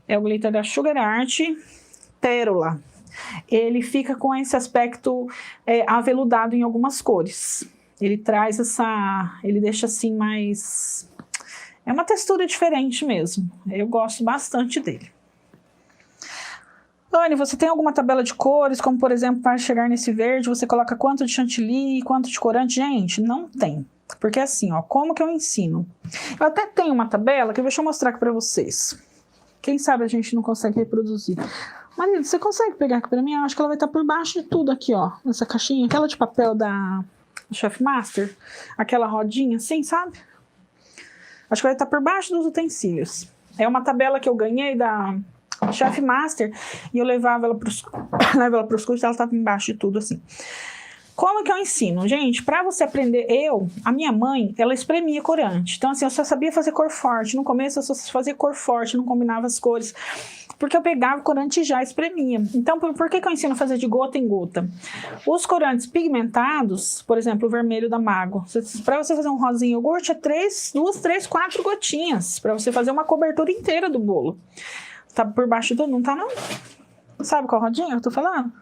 É o glitter da Sugar Art Pérola. Ele fica com esse aspecto aveludado em algumas cores. Ele traz ele deixa assim mais... É uma textura diferente mesmo. Eu gosto bastante dele. Anne, você tem alguma tabela de cores, como por exemplo, para chegar nesse verde, você coloca quanto de chantilly e quanto de corante? Gente, não tem. Porque assim, ó, como que eu ensino? Eu até tenho uma tabela que deixa eu mostrar aqui para vocês. Quem sabe a gente não consegue reproduzir. Marido, você consegue pegar aqui para mim? Eu acho que ela vai estar por baixo de tudo aqui, ó. Nessa caixinha, aquela de papel da Chef Master. Aquela rodinha assim, sabe? Acho que vai estar por baixo dos utensílios. É uma tabela que eu ganhei da Chef Master e eu levava ela para os cursos, ela estava embaixo de tudo assim. Como que eu ensino? Gente, para você aprender, a minha mãe, ela espremia corante. Então assim, eu só sabia fazer cor forte. No começo eu só fazia cor forte, não combinava as cores. Porque eu pegava o corante e já espremia. Então, por que eu ensino a fazer de gota em gota? Os corantes pigmentados, por exemplo, o vermelho da Mago, para você fazer um rosinha iogurte, é 2, 3, 4 gotinhas, para você fazer uma cobertura inteira do bolo. Tá por baixo do... Não tá, não? Sabe qual rodinha que eu tô falando?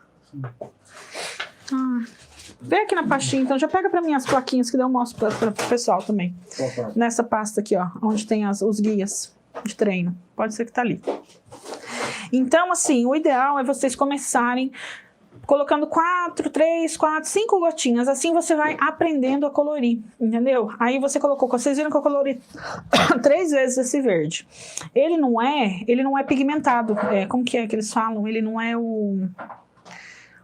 Vem aqui na pastinha, então. Já pega pra mim as plaquinhas que daí eu mostro pra pessoal também. Opa. Nessa pasta aqui, ó. Onde tem os guias de treino. Pode ser que tá ali. Então, assim, o ideal é vocês começarem colocando 4, 3, 4, 5 gotinhas. Assim você vai aprendendo a colorir, entendeu? Aí você colocou, vocês viram que eu colori 3 vezes esse verde. Ele não é pigmentado. Como que eles falam? Ele não é o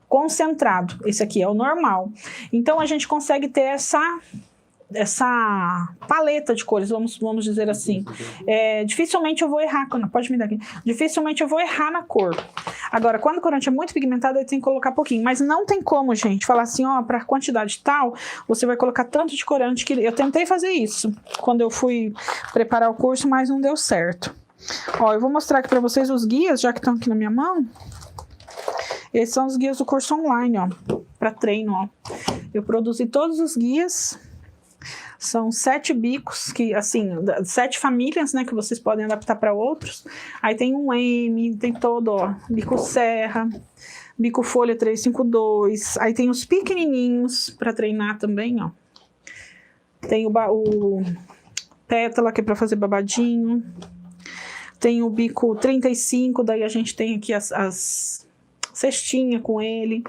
concentrado. Esse aqui é o normal. Então a gente consegue ter essa paleta de cores, vamos dizer assim. Dificilmente eu vou errar, pode me dar aqui. Dificilmente eu vou errar na cor. Agora, quando o corante é muito pigmentado, aí tem que colocar pouquinho. Mas não tem como, gente, falar assim, ó, para quantidade tal, você vai colocar tanto de corante que... Eu tentei fazer isso quando eu fui preparar o curso, mas não deu certo. Ó, eu vou mostrar aqui para vocês os guias, já que estão aqui na minha mão. Esses são os guias do curso online, ó, para treino, ó. Eu produzi todos os guias. São 7 bicos, que assim, 7 famílias, né, que vocês podem adaptar para outros. Aí tem um M, tem todo, ó, bico serra, bico folha 352. Aí tem os pequenininhos para treinar também, ó. Tem o pétala, que é para fazer babadinho. Tem o bico 35, daí a gente tem aqui as cestinhas com ele.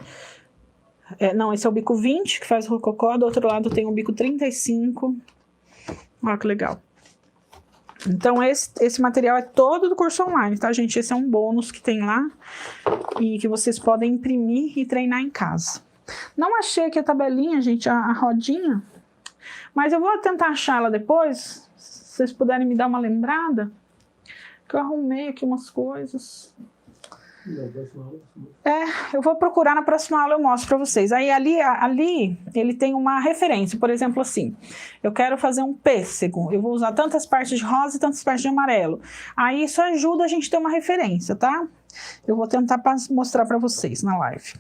Não, esse é o bico 20, que faz rococó. Do outro lado tem o bico 35. Olha que legal. Então, esse material é todo do curso online, tá, gente? Esse é um bônus que tem lá e que vocês podem imprimir e treinar em casa. Não achei aqui a tabelinha, gente, a rodinha. Mas eu vou tentar achar ela depois, se vocês puderem me dar uma lembrada. Que eu arrumei aqui umas coisas... eu vou procurar na próxima aula, eu mostro para vocês. Aí ali ele tem uma referência, por exemplo assim, eu quero fazer um pêssego, eu vou usar tantas partes de rosa e tantas partes de amarelo. Aí isso ajuda a gente a ter uma referência, tá? Eu vou tentar mostrar para vocês na live.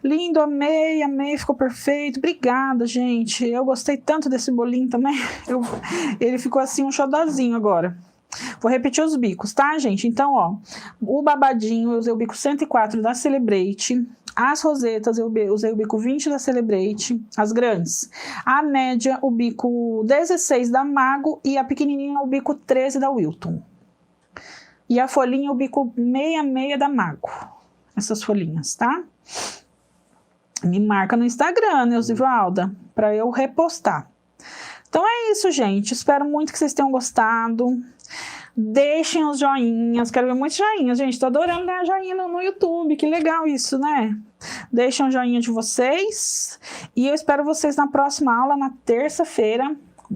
Lindo, amei, ficou perfeito. Obrigada, gente. Eu gostei tanto desse bolinho também. Ele ficou assim um xodozinho agora. Vou repetir os bicos, tá, gente? Então, ó, o babadinho eu usei o bico 104 da Celebrate, as rosetas eu usei o bico 20 da Celebrate, as grandes. A média, o bico 16 da Mago e a pequenininha, o bico 13 da Wilton. E a folhinha, o bico 66 da Mago. Essas folhinhas, tá? Me marca no Instagram, Neuzivalda, pra eu repostar. Então é isso, gente. Espero muito que vocês tenham gostado. Deixem os joinhas. Quero ver muitos joinhas, gente. Tô adorando ganhar joinha no YouTube. Que legal isso, né? Deixem o joinha de vocês. E eu espero vocês na próxima aula, na terça-feira.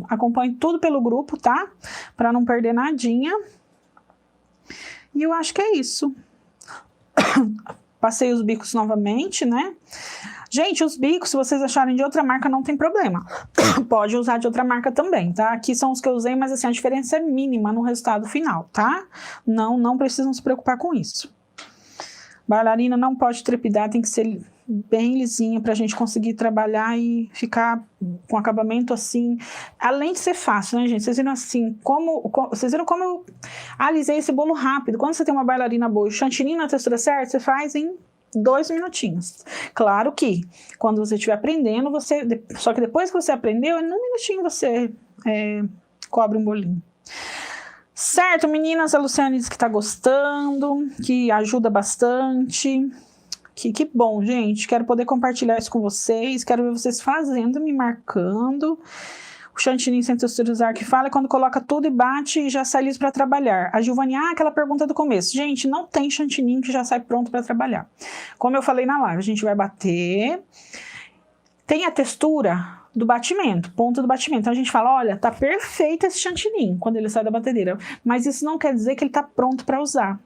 Acompanhe tudo pelo grupo, tá? Pra não perder nadinha. E eu acho que é isso. Passei os bicos novamente, né? Gente, os bicos, se vocês acharem de outra marca, não tem problema. Pode usar de outra marca também, tá? Aqui são os que eu usei, mas assim, a diferença é mínima no resultado final, tá? Não precisam se preocupar com isso. Bailarina não pode trepidar, tem que ser bem lisinha pra gente conseguir trabalhar e ficar com acabamento assim. Além de ser fácil, né, gente? Vocês viram assim, vocês viram como eu alisei esse bolo rápido. Quando você tem uma bailarina boa e o chantilly na textura certa, você faz em 2 minutinhos. Claro que quando você estiver aprendendo, só que depois que você aprendeu, em 1 minutinho você cobre um bolinho. Certo, meninas? A Luciane disse que tá gostando, que ajuda bastante. Que bom, gente. Quero poder compartilhar isso com vocês. Quero ver vocês fazendo, me marcando. O chantilly sem texturizar que fala é quando coloca tudo e bate e já sai liso para trabalhar. A Giovanni, aquela pergunta do começo. Gente, não tem chantilly que já sai pronto para trabalhar. Como eu falei na live, a gente vai bater. Tem a textura do batimento, ponto do batimento. Então a gente fala, olha, tá perfeito esse chantilly quando ele sai da batedeira. Mas isso não quer dizer que ele tá pronto para usar.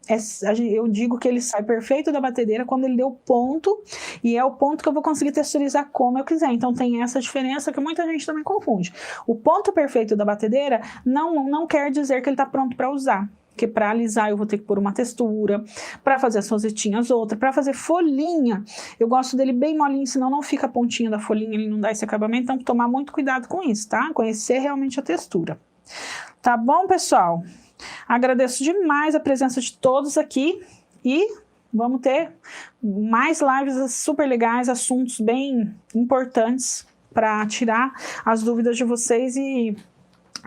Eu digo que ele sai perfeito da batedeira quando ele deu ponto, e é o ponto que eu vou conseguir texturizar como eu quiser. Então tem essa diferença que muita gente também confunde. O ponto perfeito da batedeira não quer dizer que ele tá pronto para usar. Porque para alisar eu vou ter que pôr uma textura, para fazer as rosetinhas outra, para fazer folhinha, eu gosto dele bem molinho, senão não fica a pontinha da folhinha, ele não dá esse acabamento, então tomar muito cuidado com isso, tá? Conhecer realmente a textura. Tá bom, pessoal? Agradeço demais a presença de todos aqui e vamos ter mais lives super legais, assuntos bem importantes para tirar as dúvidas de vocês e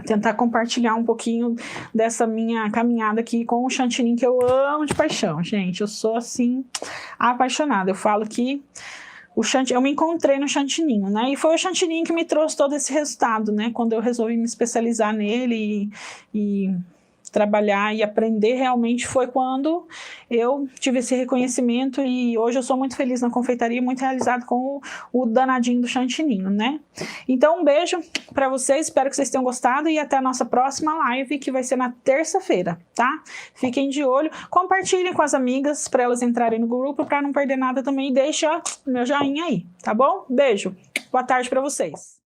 tentar compartilhar um pouquinho dessa minha caminhada aqui com o chantilly, que eu amo de paixão, gente. Eu sou, assim, apaixonada. Eu falo que eu me encontrei no chantilly, né? E foi o chantilly que me trouxe todo esse resultado, né? Quando eu resolvi me especializar nele e trabalhar e aprender, realmente foi quando eu tive esse reconhecimento, e hoje eu sou muito feliz na confeitaria, muito realizado com o danadinho do chantilly, né? Então, um beijo para vocês, espero que vocês tenham gostado, e até a nossa próxima live, que vai ser na terça-feira, tá? Fiquem de olho, compartilhem com as amigas para elas entrarem no grupo, para não perder nada também, e deixa meu joinha aí, tá bom? Beijo, boa tarde para vocês.